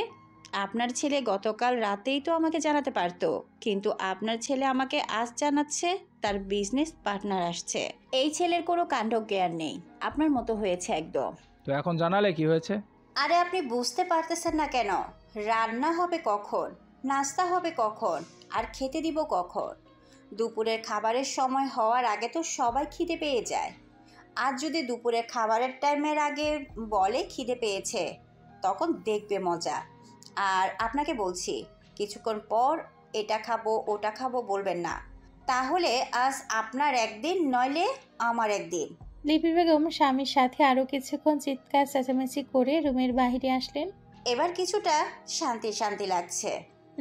আপনার ছেলে গতকাল রাতেই তো আমাকে জানাতে পারতো, কিন্তু আপনার ছেলে আমাকে আজ জানাচ্ছে তার বিজনেস পার্টনার আসছে। এই ছেলের কোনো কাণ্ডজ্ঞান নেই, আপনার মতো হয়েছে একদম। তো এখন জানালে কি হয়েছে? আরে আপনি বুঝতে পারতেছেন না কেন? রান্না হবে কখন, নাস্তা হবে কখন, আর খেতে দিব কখন? দুপুরের খাবারের সময় হওয়ার আগে তো সবাই খিদে পেয়ে যায়। আর যদি দুপুরের খাবারের টাইমের আগে বলে খিদে পেয়েছে, তখন দেখবে মজা। আর আপনাকে বলছি, কিছুক্ষণ পর এটা খাবো ওটা খাবো বলবেন না, তাহলে আজ আপনার একদিন, নইলে আমার একদিন। লিপি বেগম স্বামীর সাথে আরো কিছুক্ষণ চিৎকার চেঁচামেচি করে রুমের বাইরে আসলেন। এবার কিছুটা শান্তি শান্তি লাগছে,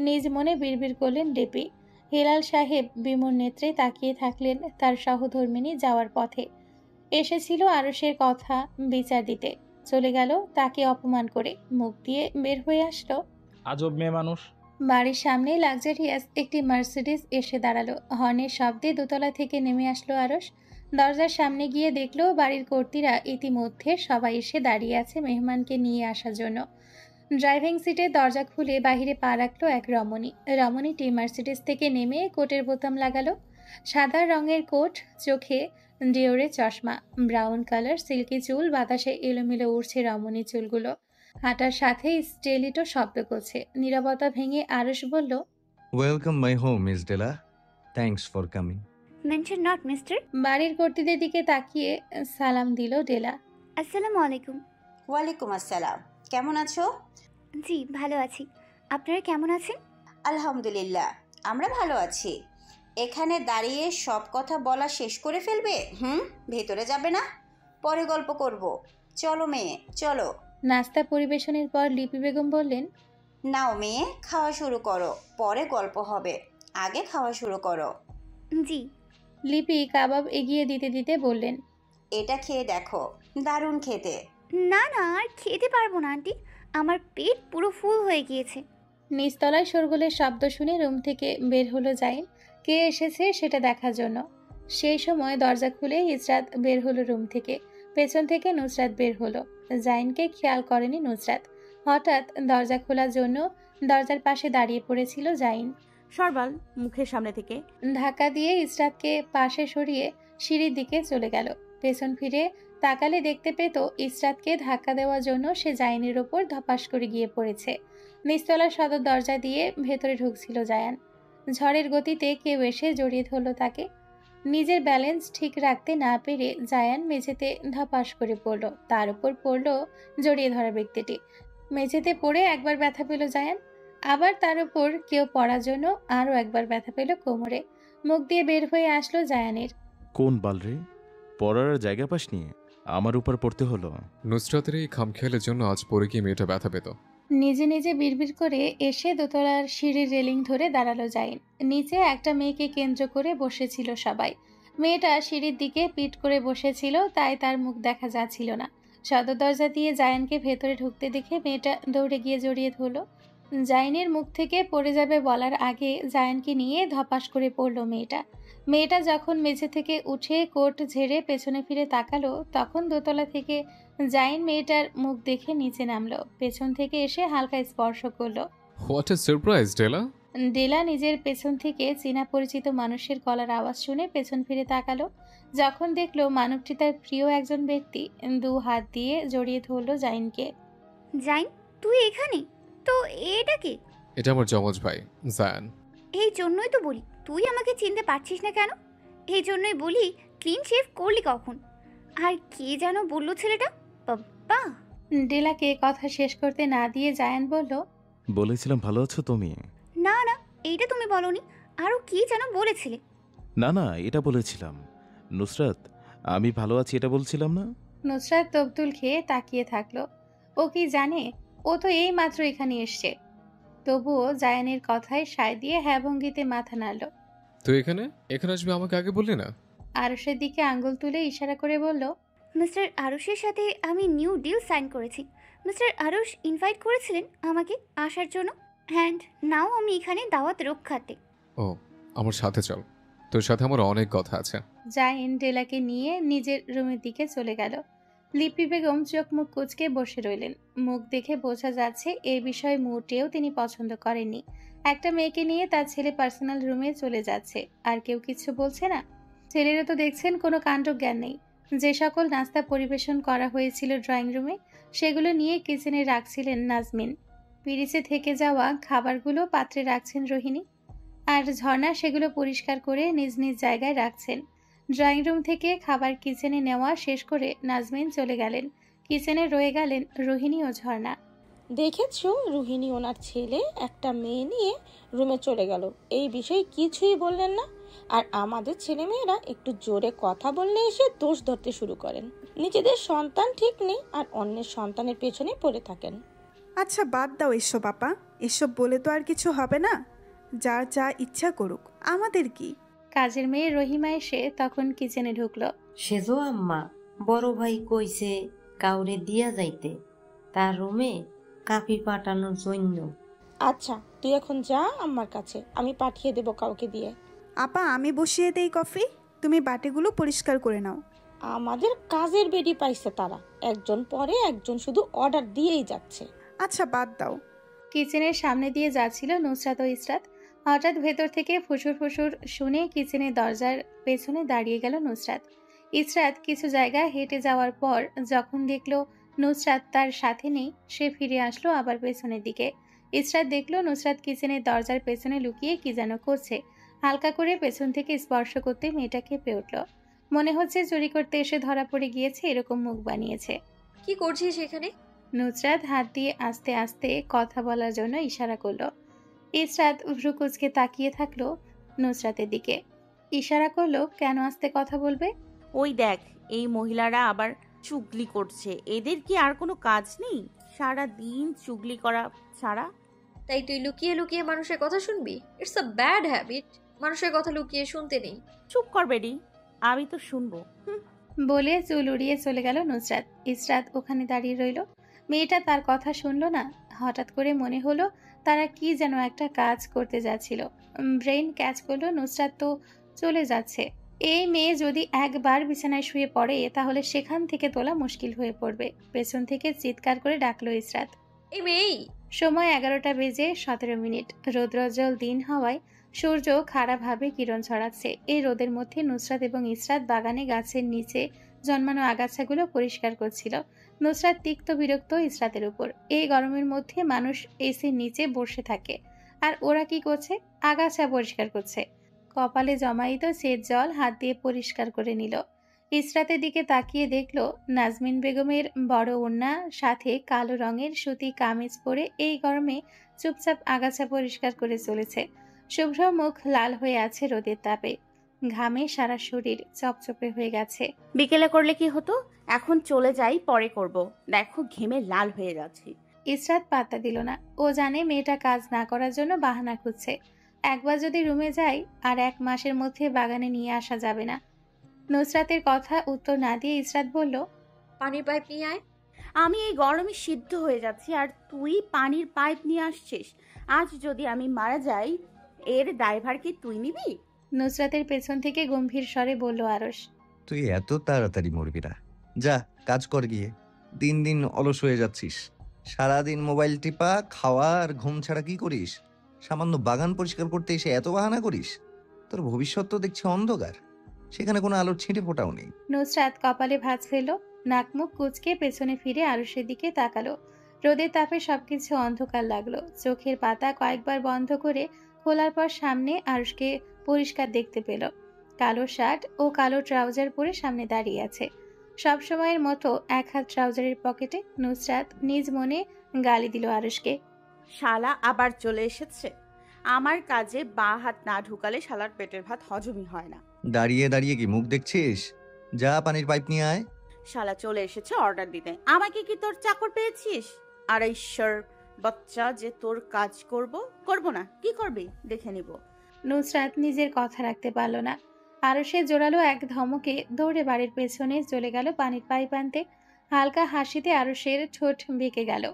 নিজ মনে বিড়বিড় করলেন লিপি। হেলাল সাহেব বিমূর নেত্রে তাকিয়ে থাকলেন তার সহধর্মিণী যাওয়ার পথে। এসেছিল আরশের কথা বিচার দিতে, চলে গেল তাকে অপমান করে। মুখ দিয়ে বের হয়ে আসলো, আজব মেয়ে মানুষ। বাড়ির সামনে লাক্সারিয়াস একটি মার্সিডিজ এসে দাঁড়ালো। হর্নের শব্দে দোতলা থেকে নেমে আসলো আরশ। দরজার সামনে গিয়ে দেখলো বাড়ির কর্ত্রীরা ইতিমধ্যে সবাই এসে দাঁড়িয়ে আছে মেহমানকে নিয়ে আসার জন্য। ড্রাইভিং সিটে দরজা খুলে বাহিরে পা রাখলো এক রমণী। রমণীটি মার্সিডিজ থেকে নেমে কোটের বোতাম লাগালো। সাদা রঙের কোট, চোখে ডিওরে চশমা, ব্রাউন কালার সিল্কি চুল, বাতাসে এলোমেলো উড়ছে রমণী চুলগুলো। হাঁটার সাথে স্টেলিটো শব্দ করছে। নীরবতা ভেঙে আরশ বলল, welcome my home miss Della, thanks for coming. Mansion not mister. বাড়ির কর্ত্রীদের দিকে তাকিয়ে সালাম দিল ডেলা। আসসালামু আলাইকুম। ওয়ালাইকুম আসসালাম। কেমন আছো? জি ভালো আছি, আপনারা কেমন আছেন? আলহামদুলিল্লাহ, আমরা ভালো আছি। এখানে দাঁড়িয়ে সব কথা বলা শেষ করে ফেলবে? ভেতরে যাবে না? পরে গল্প করব। চলো মেয়ে, চলো। নাস্তা পরিবেশনের পর লিপি বেগম বললেন, নাও মেয়ে, খাওয়া শুরু করো, পরে গল্প হবে, আগে খাওয়া শুরু করো। জি। লিপি কাবাব এগিয়ে দিতে দিতে বললেন, এটা খেয়ে দেখো, দারুণ খেতে। না না, আর খেতে পারবো না আন্টি, আমার পেট পুরো ফুল হয়ে গিয়েছে। নিচতলায় শোরগোলের শব্দ শুনে রুম থেকে বের হলো জাইন, কে এসেছে সেটা দেখার জন্য। সেই সময় দরজা খুলে ইসরাত বের হলো রুম থেকে। পেছন থেকে নুসরাত বের হলো। জাইনকে খেয়াল করেনি নুসরাত। হঠাৎ দরজা খোলার জন্য দরজার পাশে দাঁড়িয়ে পড়েছিল জাইন। সরবাল মুখের সামনে থেকে ধাক্কা দিয়ে ইসরাতকে পাশে সরিয়ে সিঁড়ির দিকে চলে গেল। পেছন ফিরে তাকালে দেখতে পেত ইসরাতকে ধাক্কা দেওয়ার জন্য সে জাইনের ওপর ধপাস করে গিয়ে পড়েছে। নিচতলার সদর দরজা দিয়ে ভেতরে ঢুকছিল জায়ান। ঝড়ের গতিতে কেউ এসে জড়িয়ে ধরল তাকে। নিজের ব্যালেন্স ঠিক রাখতে না পেরে জায়ান মেঝেতে ধপাস করে পড়ল। তার উপর পড়ল জড়িয়ে ধরা ব্যক্তিটি। মেঝেতে পড়ে একবার ব্যথা পেল জায়ান, আবার তার উপর কেউ পড়ার জন্য আরও একবার ব্যথা পেল কোমরে। মুখ দিয়ে বের হয়ে আসলো জায়ানের, কোন বালরে, পড়ার জায়গা পাস নিয়ে আমার উপর পড়তে হলো। নুসরাতের এই খামখেয়ালের জন্য আজ পরে গিয়ে মেয়েটা ব্যথা পেত। নিজে নিজে বিড়বিড় করে এসে দোতলার সিঁড়ির রেলিং ধরে দাঁড়ালো জাইন। নিচে একটা মেয়েকে কেন্দ্র করে বসেছিল সবাই। মেয়েটা সিঁড়ির দিকে পিঠ করে বসেছিল, তাই তার মুখ দেখা যাচ্ছিল না। সদর দরজা দিয়ে জায়ানকে ভেতরে ঢুকতে দেখে মেয়েটা দৌড়ে গিয়ে জড়িয়ে ধরল। জাইনের মুখ থেকে পড়ে যাবে বলার আগে জায়ানকে নিয়ে ধপাস করে পড়ল মেয়েটা। মেয়েটা যখন মেঝে থেকে উঠে কোট ঝেড়ে পেছনে ফিরে তাকালো, তখন দোতলা থেকে জাইন মেয়েটার মুখ দেখে নিচে নামলো। পেছন থেকে এসে হালকা স্পর্শ করলো। হোয়াট এ সারপ্রাইজ ডেলা। ডেলা নিজের পেছন থেকে চীনা পরিচিত মানুষের গলার আওয়াজ শুনে পেছন ফিরে তাকালো। যখন দেখলো মানবটি তার প্রিয় একজন ব্যক্তি, 2 হাত দিয়ে জড়িয়ে ধরলো জাইনকে। জাইন, তুই এখানে? তো এটা কি? এটা আমার যমজ ভাই জায়ান। এই জন্যই তো বলি তুই আমাকে চিনতে পারছিস না কেন। এই জন্যই বলি ক্লিন শেভ করলি কখন? আর কে যেন বললো ছেলেটা? বাবা। ডেলাকে কথা শেষ করতে না দিয়ে জায়ান বলল, বলেছিলাম ভালো আছো তুমি? না না, এইটা তুমি বলনি, আরো কি যেন বলেছিলে। না না, এটা বলেছিলাম। নুসরাত, আমি ভালো আছি এটা বলছিলাম না? নুসরাত তবদুল খেয়ে তাকিয়ে থাকলো। ও কি জানে? ও তো এই মাত্র এখানে এসছে। তবুও জায়ানের কথায় সায় দিয়ে হ্যাঁ ভঙ্গিতে মাথা নাড়ল। তুই এখানে এখানে আসবি আমাকে আগে বললি না? আরুষের দিকে আঙ্গুল তুলে ইশারা করে বলল, মিস্টার আরুষের সাথে আমি নিউ ডিল সাইন করেছি। মিস্টার আরুষ ইনভাইট করেছিলেন আমাকে আসার জন্য, অ্যান্ড নাও আমি এখানে দাওয়াত রক্ষাতে। ও, আমার সাথে চল, তোর সাথে আমার অনেক কথা আছে। জাইন ডেলাকে নিয়ে নিজের রুমের দিকে চলে গেল। লিপি বেগম চোখ মুখ কুঁচকে বসে রইলেন। মুখ দেখে বোঝা যাচ্ছে এই বিষয়ে মোটেও তিনি পছন্দ করেননি। একটা মেয়েকে নিয়ে তার ছেলে পার্সোনাল রুমে চলে যাচ্ছে, আর কেউ কিছু বলছে না। ছেলেরা তো দেখছেন কোনো কাণ্ডজ্ঞান নেই। যে সকল নাস্তা পরিবেশন করা হয়েছিল ড্রয়িং রুমে, সেগুলো নিয়ে কিচেনে রাখছিলেন নাজমিন। পিরিচে থেকে যাওয়া খাবারগুলো পাত্রে রাখছেন রোহিণী, আর ঝর্ণা সেগুলো পরিষ্কার করে নিজ নিজ জায়গায় রাখছেন। ড্রয়িং রুম থেকে খাবার কিচেনে নেওয়া শেষ করে নাজমিন চলে গেলেন। কিচেনে রয়ে গেলেন রোহিণী ও ঝর্ণা। দেখেছো, রোহিণী ওনার ছেলে একটা মেয়ে নিয়ে রুমে চলে গেল, এই বিষয়ে কিছুই বললেন না। আর আমাদের ছেলেমেয়েরা একটু জোরে কথা বললে এসে দোষ ধরতে শুরু করেন। নিজেদের সন্তান ঠিক নেই আর অন্যের সন্তানের পেছনে পড়ে থাকেন। আচ্ছা বাদ দাও এসব আপা, এসব বলে তো আর কিছু হবে না। যার যা ইচ্ছা করুক, আমাদের কি? কাজের মেয়ে রহিমা এসে তখন কিচেনে ঢুকলো। সেজো আম্মা, বড় ভাই কইছে কাউরে দিয়া যাইতে তার রুমে কাপি পাঠানোর জন্য। আচ্ছা তুই এখন যা আমার কাছে, আমি পাঠিয়ে দেব কাউকে দিয়ে। আপা আমি বসিয়ে দেই কফি, তুমি বাটিগুলো পরিষ্কার করে নাও। আমাদের কাজের বেডি পাইছে তারা, একজন পরে একজন শুধু অর্ডার দিয়েই যাচ্ছে। আচ্ছা বাদ দাও। কিচেনের সামনে দিয়ে যাচ্ছিল নুসরাত ও ইসরাত। হঠাৎ ভেতর থেকে ফুসুর ফুসুর শুনে কিচেনের দরজার পেছনে দাঁড়িয়ে গেল নুসরাত। ইসরাত কিছু জায়গা হেঁটে যাওয়ার পর যখন দেখলো নুসরাত তার সাথে নেই, সে ফিরে আসলো আবার পেছনের দিকে। ইসরাত দেখলো নুসরাত কিচেনের দরজার পেছনে লুকিয়ে কি যেন করছে। হালকা করে পেছন থেকে স্পর্শ করতে মেয়েটা কেঁপে উঠল। মনে হচ্ছে চুরি করতে এসে ধরা পড়ে গিয়েছে, এরকম মুখ বানিয়েছে। কি করছিস এখানে? নুসরাত হাত দিয়ে আস্তে আস্তে কথা বলার জন্য ইশারা করলো। ইসরাত ভ্রু কুঁচকে তাকিয়ে থাকলো নুসরাতের দিকে। ইশারা করলো কেন আস্তে কথা বলবে। ওই দেখ, এই মহিলারা আবার চুগলি করছে। এদের কি আর কোনো কাজ নেই? সারা দিন চুগলি করা ছাড়া। তাই তুই লুকিয়ে লুকিয়ে মানুষের কথা শুনবি? It's a bad habit. মানুষের কথা লুকিয়ে শুনতে নেই। চুপ কর বেডি, আমি তো শুনবো। বলে চুল উড়িয়ে চলে গেল নুসরাত। ইসরাত ওখানে দাঁড়িয়ে রইল। মেয়েটা তার কথা শুনলো না। হঠাৎ করে মনে হলো তারা কি যেন একটা কাজ করতে যাচ্ছিল। ব্রেইন ক্যাচ করলো নুসরাত তো চলে যাচ্ছে। এই মেয়ে যদি একবার বিছানায় শুয়ে পড়ে তাহলে সেখান থেকে তোলা মুশকিল হয়ে পড়বে। পেছন থেকে চিৎকার করে ডাকলো ইসরাত, এই মেয়ে। সময় 11টা বেজে 17 মিনিট। রৌদ্রোজ্জ্বল দিন হওয়ায় সূর্য খাড়াভাবে কিরণ ছড়াচ্ছে। এই রোদের মধ্যে নুসরাত এবং ইসরাত বাগানে গাছের নিচে জন্মানো আগাছাগুলো পরিষ্কার করছিল। নুসরাত তিক্ত বিরক্ত ইসরাতের উপর। এই গরমের মধ্যে মানুষ এসির নিচে বসে থাকে, আর ওরা কি করছে? আগাছা পরিষ্কার করছে। কপালে জমায়িত সেচ জল হাত দিয়ে পরিষ্কার করে নিল। ইসরাতের দিকে তাকিয়ে দেখল নাজমিন বেগমের বড় ওড়না সাথে কালো রঙের সুতি কামিজ পরে এই গরমে চুপচাপ আগাছা পরিষ্কার করে চলেছে। শুভ্র মুখ লাল হয়ে আছে রোদের তাপে। ঘামে সারা শরীর চপচপে হয়ে গেছে। বিকেলে করলে কি হতো? এখন চলে যাই, পরে করব। দেখো ঘেমে লাল হয়ে যাচ্ছি। ইসরাত পাত্তা দিল না। ও জানে মেয়েটা কাজ না করার জন্য বাহানা খুঁজছে। একবার যদি রুমে যাই আর 1 মাসের মধ্যে বাগানে নিয়ে আসা যাবে না। নুসরাতের কথা উত্তর না দিয়ে ইসরাত বলল, পানির পাইপ নিয়ে আয়। আমি এই গরমে সিদ্ধ হয়ে যাচ্ছি আর তুই পানির পাইপ নিয়ে আসছিস? আজ যদি আমি মারা যাই, এর ড্রাইভার কি তুই নিবি? নুসরাতের পেছন থেকে গম্ভীর স্বরে বলল আরশ, তুই এত তাড়াতাড়ি মরবি না, যা কাজ কর গিয়ে। দিন দিন অলস হয়ে যাচ্ছিস। সারাদিন মোবাইল টিপা, খাওয়া আর ঘুম ছাড়া কি করিস? সামান্য বাগান পরিষ্কার করতে এসে এত বাহানা করিস? তোর ভবিষ্যৎ তো দেখছি অন্ধকার, সেখানে কোনো আলোর ছিটে ফোটাও নেই। নুসরাত কপালে ভাঁজ ফেলল, নাক মুখ কুঁচকে পেছনে ফিরে আরুষের দিকে তাকালো। রোদের তাপে সবকিছু অন্ধকার লাগলো। চোখের পাতা কয়েকবার বন্ধ করে খোলার পর সামনে আরুষকে পরিষ্কার দেখতে পেল। কালো শার্ট ও কালো ট্রাউজার পরে সামনে দাঁড়িয়ে আছে। সব সময়ের মতো এক হাত ট্রাউজারের পকেটে। নুসরাত নিজ মনে গালি দিল আরুষকে। শালা আবার চলে এসেছে। আমার কাজে বাঁ হাত না ঢুকালে শালার পেটের ভাত হজমই হয় না। দাঁড়িয়ে দাঁড়িয়ে কি মুখ দেখছিস? যা পানির পাইপ নিয়ে আয়। শালা চলে এসেছে অর্ডার দিতে। আমাকে কি তোর চাকর পেয়েছিস? আর ঈশ্বর বাচ্চা যে তোর কাজ করব না, কি করবি দেখে নিব। নুসরাত নিজের কথা রাখতে পারল না। আরুষের জোরালো এক ধমকে দৌড়ে বাড়ির পেছনে চলে গেল পানির পাইপ আনতে। হালকা হাসিতে আরুষের ঠোঁট বেঁকে গেল।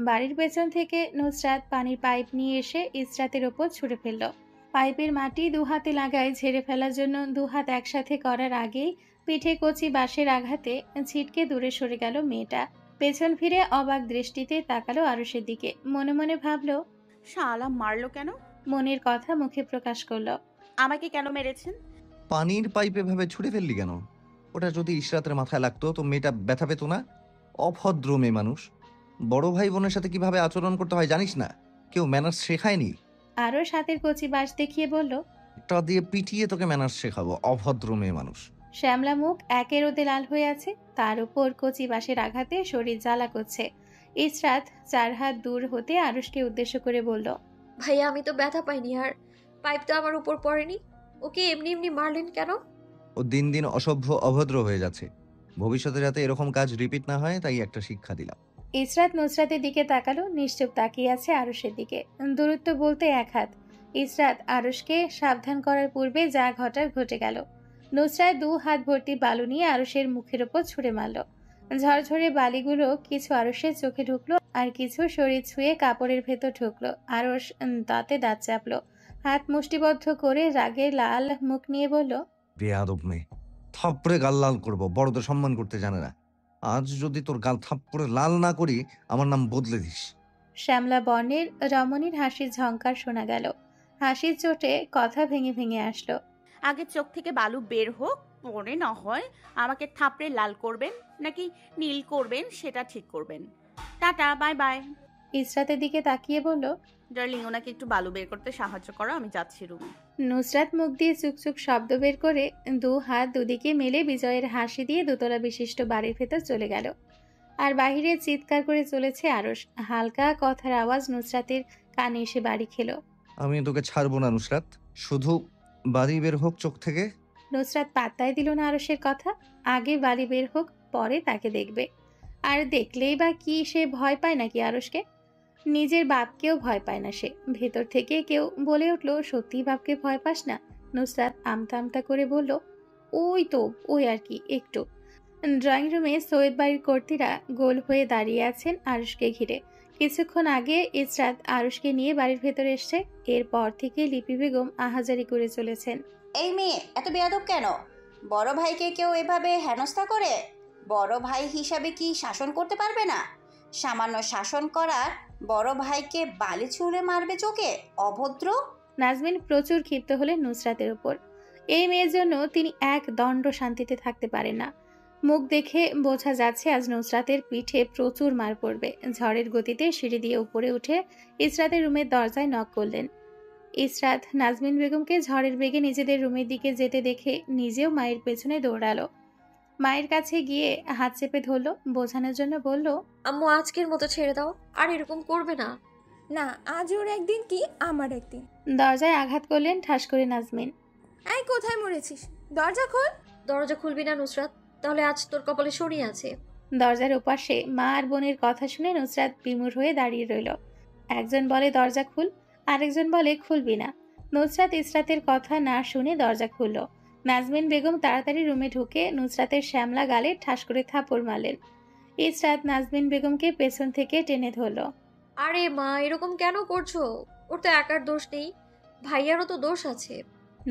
বাড়ির পেছন থেকে নুসরাত পানির পাইপ নিয়ে এসে ইসরাতের ওপর ছুঁড়ে ফেলল। পাইপের মাটি দুহাতে লাগায় ঝেড়ে ফেলার জন্য দুহাত একসাথে করার আগেই পিঠে কচি বাঁশের আঘাতে ছিটকে দূরে সরে গেল মেয়েটা। পেছন ফিরে অবাক দৃষ্টিতে তাকালো আরুষের দিকে। মনে মনে ভাবল, শালা মারলো কেন? মনের কথা মুখে প্রকাশ করলো। আমাকে কেন মেরেছেন? পানির পাইপে ভাবে ছুড়ে ফেললি কেন? ওটা যদি ইশরাতের মাথায় লাগতো তো মেয়েটা ব্যথা পেত না? অভদ্র মেয়ে মানুষ। বড় ভাই বোনের সাথে কিভাবে আচরণ করতে হয় জানিস না? কেউ ম্যানার্স শেখায়নি? আরুষ হাতের কচি বাঁশ দেখিয়ে বলল, এটা দিয়ে পিটিয়ে তোকে ম্যানার্স শেখাবো, অভদ্র মেয়ে মানুষ। শ্যামলা মুখ একে রোদে লাল হয়ে আছে, তার উপর কচি বাঁশের আঘাতে শরীর জ্বালা করছে। ইসরাত 4 হাত দূর হতে আরুষকে উদ্দেশ্য করে বলল, ভাইয়া আমি তো ব্যথা পাইনি, আর পাইপ তো আমার উপর পড়েনি। ওকে এমনি এমনি মারলেন কেন? ও দিন দিন অসভ্য অভদ্র হয়ে যাচ্ছে। ভবিষ্যতে যাতে এরকম কাজ রিপিট না হয় তাই একটা শিক্ষা দিলাম। ইসরাত নুসরাতের দিকে তাকালো। নিশ্চুপ তাকিয়ে আছে আরুষের দিকে। দূরত্ব বলতে 1 হাত। ইসরাত আরুষকে সাবধান করার পূর্বে যা ঘটার ঘটে গেল। নুসরাত 2 হাত ভর্তি বালু নিয়ে আরুষের মুখের ওপর ছুঁড়ে মারল। ঝরঝরে বালিগুলো কিছু আরুষের চোখে ঢুকলো, আর কিছু শরীর ছুঁয়ে কাপড়ের ভেতর ঢুকলো। আরুষ দাঁতে দাঁত চাপলো, হাত মুষ্টিবদ্ধ করে রাগে লাল মুখ নিয়ে বলল, বেয়াদব মেয়ে, থাপ্পড়ে গাল লাল করবো, বড়দের সম্মান করতে জানে না। আজ যদি তোর গাল থাপ্পড়ে লাল না করি আমার নাম বদলে দিস। শ্যামলা বর্ণের রমণীর হাসির ঝংকার শোনা গেল। হাসির চোটে কথা ভেঙে ভেঙে আসলো। আগে চোখ থেকে বালু বের হোক, পরে না হয় আমাকে থাপড়ে লাল করবেন নাকি নীল করবেন সেটা ঠিক করবেন। Tata, bye bye. ইসরাতের দিকে তাকিয়ে বলল, ডার্লিং ওনাকে একটু বালু বের করতে সাহায্য করো, আমি যাচ্ছি রুমে। নুসরাত মুখ দিয়ে চুকচুক শব্দ বের করে 2 হাত দুদিকে মেলে বিজয়ের হাসি দিয়ে দোতলা বিশিষ্ট বাড়ির ভেতর চলে গেল। আর বাহিরে চিৎকার করে চলেছে আরুষ। হালকা কথার আওয়াজ নুসরাতের কানে এসে বাড়ি খেলো। আমি তোকে ছাড়বো না নুসরাত, শুধু বাড়ি বের হোক চোখ থেকে। নুসরাত পাত্তাই দিল না আরুষের কথা। আগে বাড়ি বের হোক, পরে তাকে দেখবে। আর দেখলেই বা কি সে ভয় পায় নাকি আরুষকে? নিজের বাপকেও ভয় পায় না সে। ভেতর থেকে কেউ বলে উঠল, সত্যি বাপকে ভয় পাস না? নুসরাত আমতা আমতা করে বলল, ওই তো, ওই আর কি একটু। ড্রয়িং রুমে সৈয়দ বাড়ির কর্তীরা গোল হয়ে দাঁড়িয়ে আছেন আরুষকে ঘিরে। কিছুক্ষণ আগে ইসরাত আরুষকে নিয়ে বাড়ির ভেতরে এসছে। এরপর থেকে লিপি বেগম আহাজারি করে চলেছেন। এই মেয়ে এত বেয়াদব কেন? বড় ভাইকে কেউ এভাবে হেনস্থা করে? বড় ভাই হিসাবে কি শাসন করতে পারবে না? সামান্য শাসন করার বড় ভাইকে বালি ছুঁড়ে মারবে চোখে? অভদ্র। নাজমিন প্রচুর ক্ষিপ্ত হলেন নুসরাতের উপর। এই মেয়ের জন্য তিনি এক দণ্ড শান্তিতে থাকতে পারেন না। মুখ দেখে বোঝা যাচ্ছে আজ নুসরাতের পিঠে প্রচুর মার পড়বে। ঝড়ের গতিতে সিঁড়ি দিয়ে উপরে উঠে ইসরাতের রুমের দরজায় নক করলেন। ইসরাত নাজমিন বেগমকে ঝড়ের বেগে নিজেদের রুমের দিকে যেতে দেখে নিজেও মায়ের পেছনে দৌড়ালো। মায়ের কাছে গিয়ে হাত চেপে ধরলো, বোঝানোর জন্য বলল, আম্মু আজকের মতো ছেড়ে দাও, আর এরকম করবে না। না, আজ ওর একদিন কি আমার একদিন। দরজায় আঘাত করলেন ঠাস করে নাজমিন। এই কোথায় মরেছিস? দরজা খোল। দরজা খুলবি না নুসরাত, তাহলে আজ তোর কপালে শনি আছে। দরজার ওপাশে মা আর বোনের কথা শুনে নুসরাত বিমূঢ় হয়ে দাঁড়িয়ে রইল। একজন বলে দরজা খুল, আরেকজন বলে খুলবি না। নুসরাত ইসরাতের কথা না শুনে দরজা খুলল। নাজমিন বেগম তাড়াতাড়ি রুমে ঢুকে নুসরাতের শ্যামলা গালে ঠাস করে থাপড় মারলেন। ইসরাত নাজমিন বেগমকে পেছন থেকে টেনে ধরল। আরে মা, এরকম কেন করছো? ওর তো একার দোষ নেই, ভাইয়ারও তো দোষ আছে।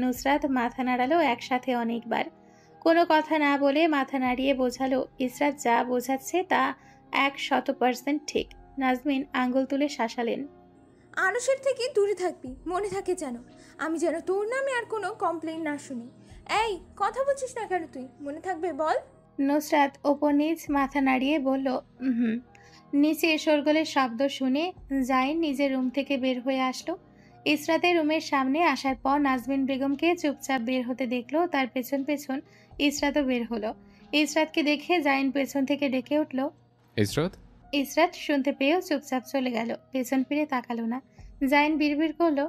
নুসরাত মাথা নাড়ালো একসাথে অনেকবার। কোনো কথা না বলে মাথা নাড়িয়ে বোঝালো ইসরাত যা বোঝাচ্ছে তা 100% ঠিক। নাজমিন আঙ্গুল তুলে শাসালেন। আরশের থেকে দূরে থাকবি, মনে থাকে যেন। আমি যেন তোর নামে আর কোনো কমপ্লেন না শুনি। এই কথা বলছিস না কেন তুই? মনে থাকবে বল। নুসরাত ওপর নিচ মাথা নাড়িয়ে বলল, হুম। নিচে শোরগোলের শব্দ শুনে জাইন নিজের রুম থেকে বের হয়ে আসলো। ইসরাতের রুমের সামনে আসার পর নাজমিন বেগমকে চুপচাপ বের হতে দেখলো। তার পেছন পেছন ইসরাতও বের হলো। ইসরাতকে দেখে জাইন পেছন থেকে ডেকে উঠল। ইসরাত, ইসরাত শুনতে পেয়েও চুপচাপ চলে গেল, পেছন ফিরে তাকালো না। জাইন বিড়বিড় করলো,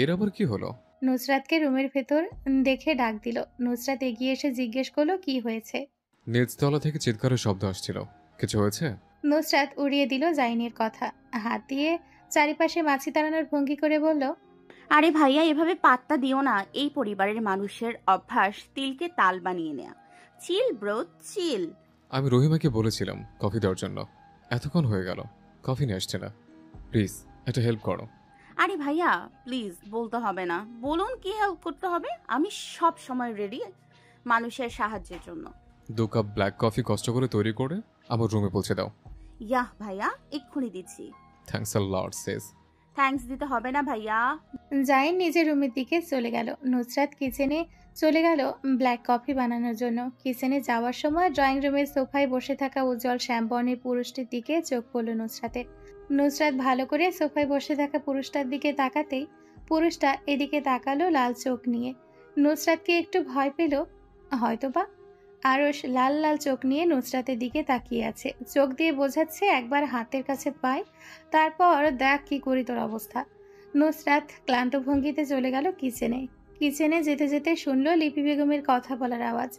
এর আবার কি হলো? নুসরাতকে রুমের ভেতর দেখে ডাক দিল। নুসরাত এগিয়ে এসে জিজ্ঞেস করলো কি হয়েছে। নিচতলা থেকে চিৎকারের শব্দ আসছিল, কিছু হয়েছে? নুসরাত উড়িয়ে দিল জাইনের কথা, হাত দিয়ে চারিপাশে মাছি তাড়ানোর ভঙ্গি করে বলল, আরে ভাইয়া, এভাবে পাত্তা দিও না। এই পরিবারের মানুষের অভ্যাস তিলকে তাল বানিয়ে নেয়া। চিল ব্রো, চিল। আমি রহিমাকে বলেছিলাম কফি দেওয়ার জন্য, এতক্ষণ হয়ে গেল কফি নিয়ে আসছে না। প্লিজ একটা হেল্প করো। আরে ভাইয়া প্লিজ, বলতে হবে না। বলুন কি হেল্প করতে হবে। আমি সব সময় রেডি মানুষের সাহায্যের জন্য। 2 কাপ ব্ল্যাক কফি কষ্ট করে তৈরি করে আমার রুমে পৌঁছে দাও। ইয়াহ ভাইয়া, এক্ষুনি দিচ্ছি। Thanks a lot sis. Thanks দিতে হবে না ভাইয়া। জাইন নিজের রুমের দিকে চলে গেল। নুসরাত কিচেনে চলে গেল ব্ল্যাক কফি বানানোর জন্য। কিচেনে যাওয়ার সময় ড্রয়িং রুমের সোফায় বসে থাকা উজ্জ্বল শ্যামবর্ণের পুরুষটির দিকে চোখ পড়ল নুসরাতের। নুসরাত ভালো করে সোফায় বসে থাকা পুরুষটার দিকে তাকাতেই পুরুষটা এদিকে তাকালো লাল চোখ নিয়ে। নুসরাতকে একটু ভয় পেল হয়তোবা। আরশ লাল লাল চোখ নিয়ে নুসরাতের দিকে তাকিয়ে আছে, চোখ দিয়ে বোঝাচ্ছে একবার হাতের কাছে পায়, তারপর দেখ কি করি তোর অবস্থা। নুসরাত ক্লান্ত ভঙ্গিতে চলে গেল কিচেনে। কিচেনে যেতে যেতে শুনলো লিপি বেগমের কথা বলার আওয়াজ।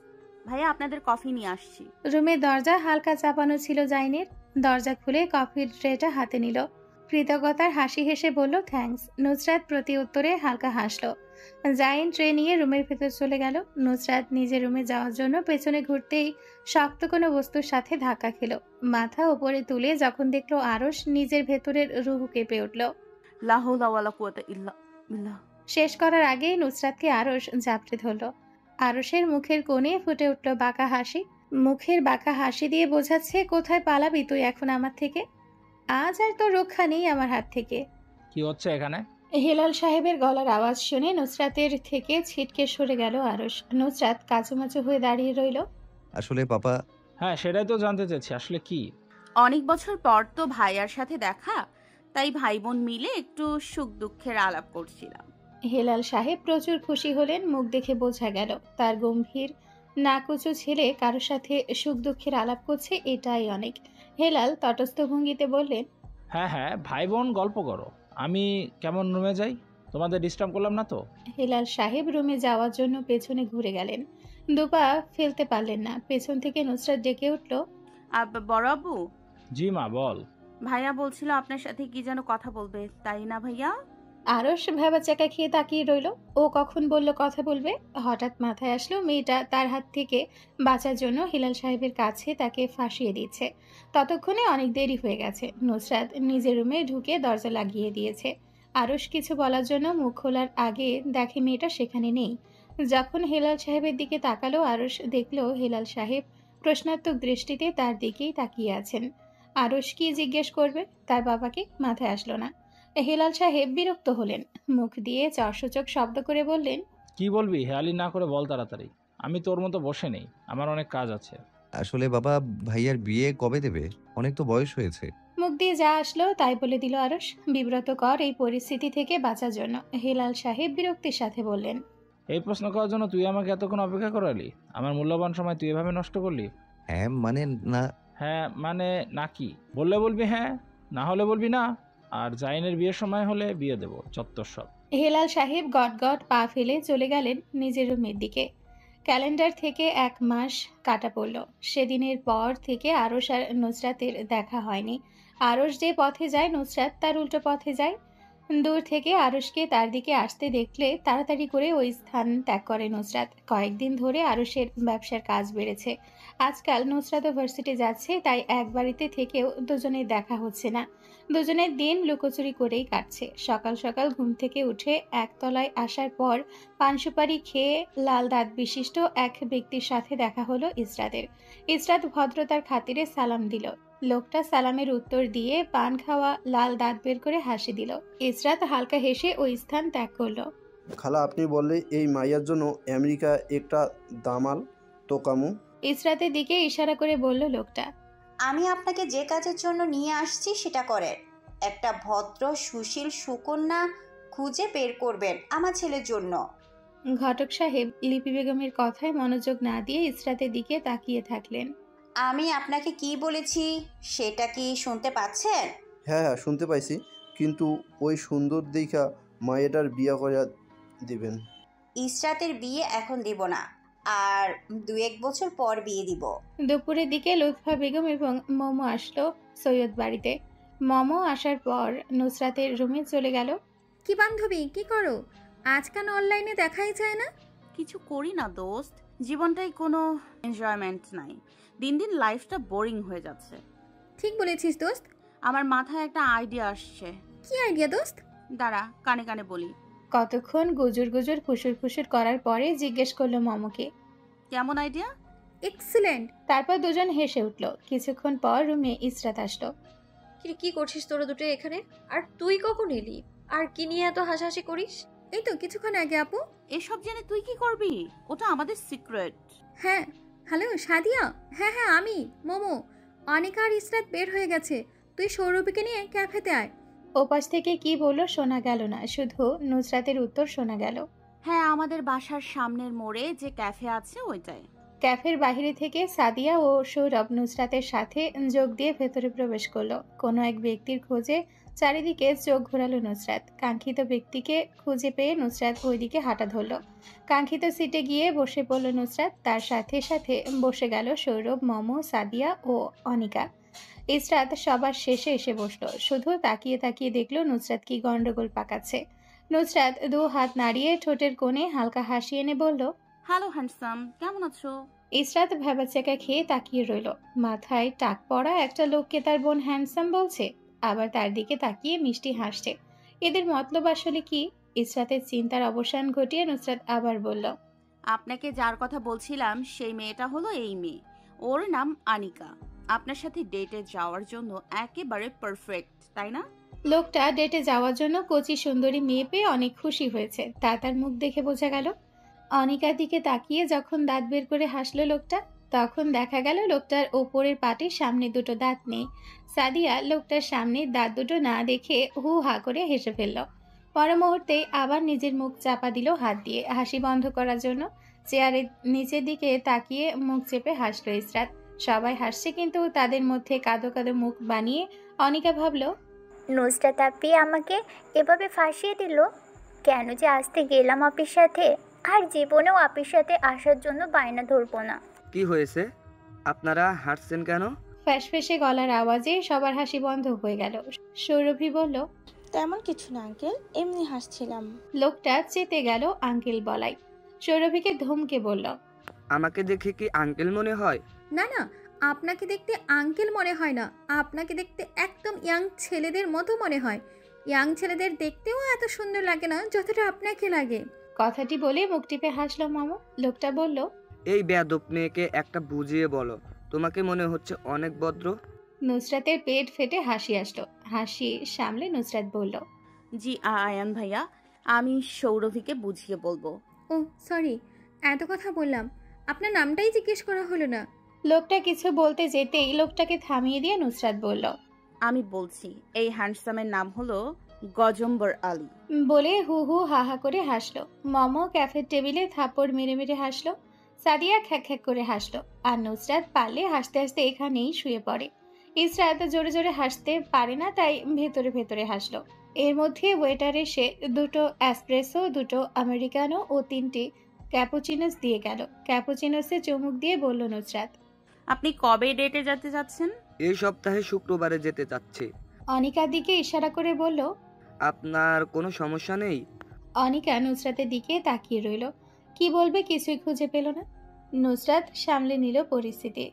ভাইয়া আপনাদের কফি নিয়ে আসছি। রুমের দরজা হালকা চাপানো ছিল জাইনের। দরজা খুলে কফির ট্রেটা হাতে নিল। কৃতজ্ঞতার হাসি হেসে বলল থ্যাঙ্কস। নুসরাত প্রতি উত্তরে হালকা হাসলো। জাইন ট্রে নিয়ে রুমের ভেতর চলে গেল। নুসরাত নিজের রুমে যাওয়ার জন্য পেছনে ঘুরতেই শক্ত কোনো বস্তুর সাথে ধাক্কা খেল। মাথা উপরে তুলে যখন দেখলো আরশ, নিজের ভেতরের রুহু কেঁপে উঠল। লা হাওলা ওয়ালা কুওয়াতা ইল্লা বিল্লাহ। শেষ করার আগেই নুসরাতকে আরশ ঝাপটে ধরল। আরশের মুখের কোণে ফুটে উঠল বাঁকা হাসি। মুখের বাঁকা হাসি দিয়ে বোঝাচ্ছে কোথায় পালাবি তুই এখন আমার থেকে? আজ আর তোর রক্ষা নেই আমার হাত থেকে। কি হচ্ছে এখানে? হেলাল সাহেবের গলার আওয়াজ শুনে নুসরাতের থেকে ছিটকে সরে গেল আরশ। নুসরাত কাচুমাচু হয়ে দাঁড়িয়ে রইল। আসলে পাপা। হ্যাঁ, সেটাই তো জানতে চাইছি, আসলে কি? অনেক বছর পর তো ভাইয়ার সাথে দেখা, তাই ভাই বোন মিলে একটু সুখ দুঃখের আলাপ করছিলাম। হেলাল সাহেব প্রচুর খুশি হলেন। মুখ দেখে বোঝা গেল তার গম্ভীর নাকুচু ছেলে কারোর সাথে সুখ দুঃখের আলাপ করছে, এটাই অনেক। হেলাল তটস্থ ভঙ্গিতে বললেন, হ্যাঁ হ্যাঁ, ভাই বোন গল্প করো। আমি কেমন রুমে যাই? তোমাদের ডিস্টার্ব করলাম না তো? হেলাল সাহেব রুমে যাওয়ার জন্য পেছনে ঘুরে গেলেন। দুপা ফেলতে পারলেন না। পেছন থেকে নুসরাত ডেকে উঠল, বড় আব্বু। জি মা, বল। ভাইয়া বলছিল আপনার সাথে কি যেন কথা বলবে, তাই না ভাইয়া? আরশ ভেবাচাকা খেয়ে তাকিয়ে রইল। ও কখন বলল কথা বলবে? হঠাৎ মাথায় আসলো মেয়েটা তার হাত থেকে বাঁচার জন্য হিলাল সাহেবের কাছে তাকে ফাঁসিয়ে দিচ্ছে। ততক্ষণে অনেক দেরি হয়ে গেছে। নুসরাত নিজের রুমে ঢুকে দরজা লাগিয়ে দিয়েছে। আরশ কিছু বলার জন্য মুখ খোলার আগে দেখে মেয়েটা সেখানে নেই। যখন হেলাল সাহেবের দিকে তাকালো আরশ দেখলো হেলাল সাহেব প্রশ্নাত্মক দৃষ্টিতে তার দিকেই তাকিয়ে আছেন। আরশ কি জিজ্ঞেস করবে তার বাবাকে, মাথায় আসলো না। হেলাল সাহেব বিরক্ত হলেন, মুখ দিয়ে চর্ষচক শব্দ করে বললেন, কি বলবি? হেয়ালি না করে বল তাড়াতাড়ি। আমি তোর মতো বসে নেই, আমার অনেক কাজ আছে। আসলে বাবা, ভাইয়ার বিয়ে কবে দেবে? অনেক তো বয়স হয়েছে। মুখ দিয়ে যা আসলো তাই বলে দিল আরশ। বিব্রতকর এই পরিস্থিতি থেকে বাঁচার জন্য হেলাল সাহেব বিরক্তির সাথে বললেন, এই প্রশ্ন করার জন্য তুই আমাকে এতক্ষণ অপেক্ষা করালি? আমার মূল্যবান সময় তুই এভাবে নষ্ট করলি? হ্যাঁ মানে না। হ্যাঁ মানে নাকি? বললে বলবি হ্যাঁ, না হলে বলবি না। আর জাইনের বিয়ের সময় হলে বিয়ে দেব, চত্বর সব। হেলাল সাহেব গট গট পা ফেলে চলে গেলেন নিজের রুমের দিকে। ক্যালেন্ডার থেকে 1 মাস কাটা পড়ল। সেদিনের পর থেকে আরশ আর নুসরাতের দেখা হয়নি। আরশ যে পথে যায় নুসরাত তার উল্টো পথে যায়। দূর থেকে আরশকে তার দিকে আসতে দেখলে তাড়াতাড়ি করে ওই স্থান ত্যাগ করে নুসরাত। কয়েকদিন ধরে আরশের ব্যবসার কাজ বেড়েছে। আজকাল নুসরাত ভার্সিটি যাচ্ছে, তাই এক বাড়িতে থেকেও দুজনের দেখা হচ্ছে না। দুজনের দিন লুকোচুরি করেই কাটছে। সকাল সকাল ঘুম থেকে উঠে একতলায় আসার পর পান সুপারি খেয়ে লাল দাঁত বিশিষ্ট এক ব্যক্তির সাথে দেখা হলো ইসরাতের। ইসরাত ভদ্রতার খাতিরে সালাম দিল। লোকটা সালামের উত্তর দিয়ে পান খাওয়া লাল দাঁত বের করে হাসি দিল। ইসরাত হালকা হেসে ওই স্থান ত্যাগ করলো। খালা আপনি বললে এই মাইয়ার জন্য আমেরিকা একটা দামাল তোকামু। ইসরাতের দিকে ইশারা করে বলল লোকটা। আমি আপনাকে যে কাজের জন্য নিয়ে আসছি সেটা করেন। একটা ভদ্র সুশীল সুকন্যা খুঁজে বের করবেন আমার ছেলের জন্য। ঘটক সাহেব লিপি বেগমের কথায় মনোযোগ না দিয়ে ইসরাতের দিকে তাকিয়ে থাকলেন। আমি আপনাকে কি বলেছি সেটা কি শুনতে পাচ্ছেন? হ্যাঁ শুনতে পাইছি, কিন্তু ওই সুন্দর দেখা মায়েটার বিয়া করে দিবেন। ইসরাতের বিয়ে এখন দিব না, আর 2-1 বছর পর বিয়ে দিব। দুপুরের দিকে লুৎফা বেগম এবং মোমো আসলো সৈয়দ বাড়িতে। মোমো আসার পর নুসরাতের রুমে চলে গেল। কি বান্ধবী, কি করো? আজকাল অনলাইনে দেখাই যায় না। কিছু করি না দোস্ত, জীবনটাই কোনো এনজয়মেন্ট নাই। দিন দিন লাইফটা বোরিং হয়ে যাচ্ছে। ঠিক বলেছিস দোস্ত। আমার মাথায় একটা আইডিয়া আসছে। কি আইডিয়া দোস্ত? দাঁড়া, কানে কানে বলি। কতক্ষণ গুজুর গুজুর ফুসুর ফুসুর করার পরে জিজ্ঞেস করলো মোমোকে, কেমন আইডিয়া? এক্সিলেন্ট। তারপর দুজন হেসে উঠল। কিছুক্ষণ পর রুমে ইসরাত আসলো। কি করছিস তোরা দুটো এখানে? আর তুই কখন এলি? আর কি নিয়ে এত হাসাহাসি করিস? এই তো কিছুক্ষণ আগে আপু। এসব জেনে তুই কি করবি? ওটা আমাদের সিক্রেট। হ্যাঁ হ্যালো সাদিয়া। হ্যাঁ আমি মোমো। অনিকা আর ইসরাত বের হয়ে গেছে, তুই সৌরভীকে নিয়ে ক্যাফেতে আয়। ওপাশ থেকে কি বললো শোনা গেল না, শুধু নুসরাতের উত্তর শোনা গেল। হ্যাঁ, আমাদের বাসার সামনের মোড়ে যে ক্যাফে আছে ওইটাই। ক্যাফের বাইরে থেকে সাদিয়া ও সৌরভ নুসরাতের সাথে যোগ দিয়ে ভেতরে প্রবেশ করলো। কোনো এক ব্যক্তির খোঁজে চারিদিকে চোখ ঘোরালো নুসরাত। কাঙ্ক্ষিত ব্যক্তিকে খুঁজে পেয়ে নুসরাত ওইদিকে হাঁটা ধরল। কাঙ্ক্ষিত সিটে গিয়ে বসে পড়ল নুসরাত। তার সাথে সাথে বসে গেল সৌরভ, মোমো, সাদিয়া ও অনিকা। ইসরাত সবার শেষে এসে বসলো। শুধু তাকিয়ে তাকিয়ে দেখলো নুসরাত কি গন্ডগোল পাকাচ্ছে। নুসরাত 2 হাত নাড়িয়ে ঠোঁটের কোণে হালকা হাসি এনে বলল, হ্যালো হ্যান্ডসাম, কেমন আছো? ইসরাত ভ্যাবাচ্যাকা খেয়ে তাকিয়ে রইল। মাথায় টাক পড়া একটা লোককে তার বোন হ্যান্ডসাম বলছে, আবার তার দিকে তাকিয়ে মিষ্টি হাসছে। এদের মতলব আসলে কি? ইসরাতের চিন্তার অবসান ঘটিয়ে নুসরাত আবার বলল, আপনাকে যার কথা বলছিলাম সেই মেয়েটা হলো এই মেয়ে। ওর নাম আনিকা। আপনার সাথে ডেটে যাওয়ার জন্য একেবারে পারফেক্ট, তাই না? লোকটা ডেটে যাওয়ার জন্য কচি সুন্দরী মেয়ে পেয়ে অনেক খুশি হয়েছে, তা তার মুখ দেখে বোঝা গেল। অনিকার দিকে তাকিয়ে যখন দাঁত বের করে হাসলো লোকটা, তখন দেখা গেল লোকটার ওপরের পাটির সামনে 2টো দাঁত নেই। সাদিয়া লোকটার সামনে দাঁত 2টো না দেখে হু হা করে হেসে ফেলল। পর মুহূর্তে আবার নিজের মুখ চাপা দিল হাত দিয়ে হাসি বন্ধ করার জন্য। চেয়ারের নিচের দিকে তাকিয়ে মুখ চেপে হাসলো ইসরাত। সবাই হাসছে, কিন্তু তাদের মধ্যে কাঁদো কাঁদো মুখ বানিয়ে অনিকা ভাবল, নুসরাত আপি আমাকে এভাবে ফাঁসিয়ে দিল কেন যে আসতে গেলাম আপির সাথে, আর জীবনেও আপির সাথে আসার জন্য বায়না ধরবো না। কি হয়েছে, আপনারা হাসছেন কেন? ফ্যাসফেসে গলার আওয়াজে সবার হাসি বন্ধ হয়ে গেল। সৌরভী বলল, তেমন কিছু না আঙ্কেল, এমনি হাসছিলাম। লোকটা চেতে গেল আঙ্কেল বলাই। সৌরভীকে ধমকে বলল, আমাকে দেখে কি আঙ্কেল মনে হয়? না না, আপনাকে দেখতে আঙ্কেল মনে হয় না, আপনাকে দেখতে একদম ইয়াং ছেলেদের মতো মনে হয়। ইয়াং ছেলেদের দেখতেও এত সুন্দর লাগে না যতটা আপনাকে লাগে। কথাটি বলে মুখ টিপে হাসলো মামু। লোকটা বলল, এই বেয়াদব মেয়েকে একটা বুঝিয়ে বলো, তোমাকে মনে হচ্ছে অনেক ভদ্র। নুসরাতের পেট ফেটে হাসি আসলো। হাসি সামলে নুসরাত বলল, জি আয়ান ভাইয়া, আমি সৌরভীকে বুঝিয়ে বলবো। ও সরি, এত কথা বললাম, আপনার নামটাই জিজ্ঞেস করা হলো না। লোকটা কিছু বলতে যেতেই লোকটাকে থামিয়ে দিয়ে নুসরাত বলল, আমি বলছি, এই হ্যান্ডসামের নাম হলো গজম্বর আলী। বলে হু হু হা হা করে হাসলো। মোমো ক্যাফের টেবিলে থাপড় মেরে মেরে হাসলো। সাদিয়া খ্যাক খ্যাক করে হাসলো। আর নুসরাত পারলে হাসতে হাসতে এখানেই শুয়ে পড়ে। ইসরাত জোরে জোরে হাসতে পারে না, তাই ভেতরে ভেতরে হাসলো। এর মধ্যে ওয়েটার এসে 2টো অ্যাসপ্রেসো, 2টো আমেরিকানো ও 3টি ক্যাপুচিনোস দিয়ে গেল। ক্যাপুচিনোসে চুমুক দিয়ে বলল নুসরাত, আপনি কবে ডেটে যেতে যাচ্ছেন? এই সপ্তাহে শুক্রবারে যেতে চাচ্ছি। অনিকার দিকে ইশারা করে বলল, আপনার কোনো সমস্যা নেই? অনিকা নুসরাতের দিকে তাকিয়ে রইল। কি বলবে কিছুই খুঁজে পেল না। নুসরাত সামলে নিল পরিস্থিতি।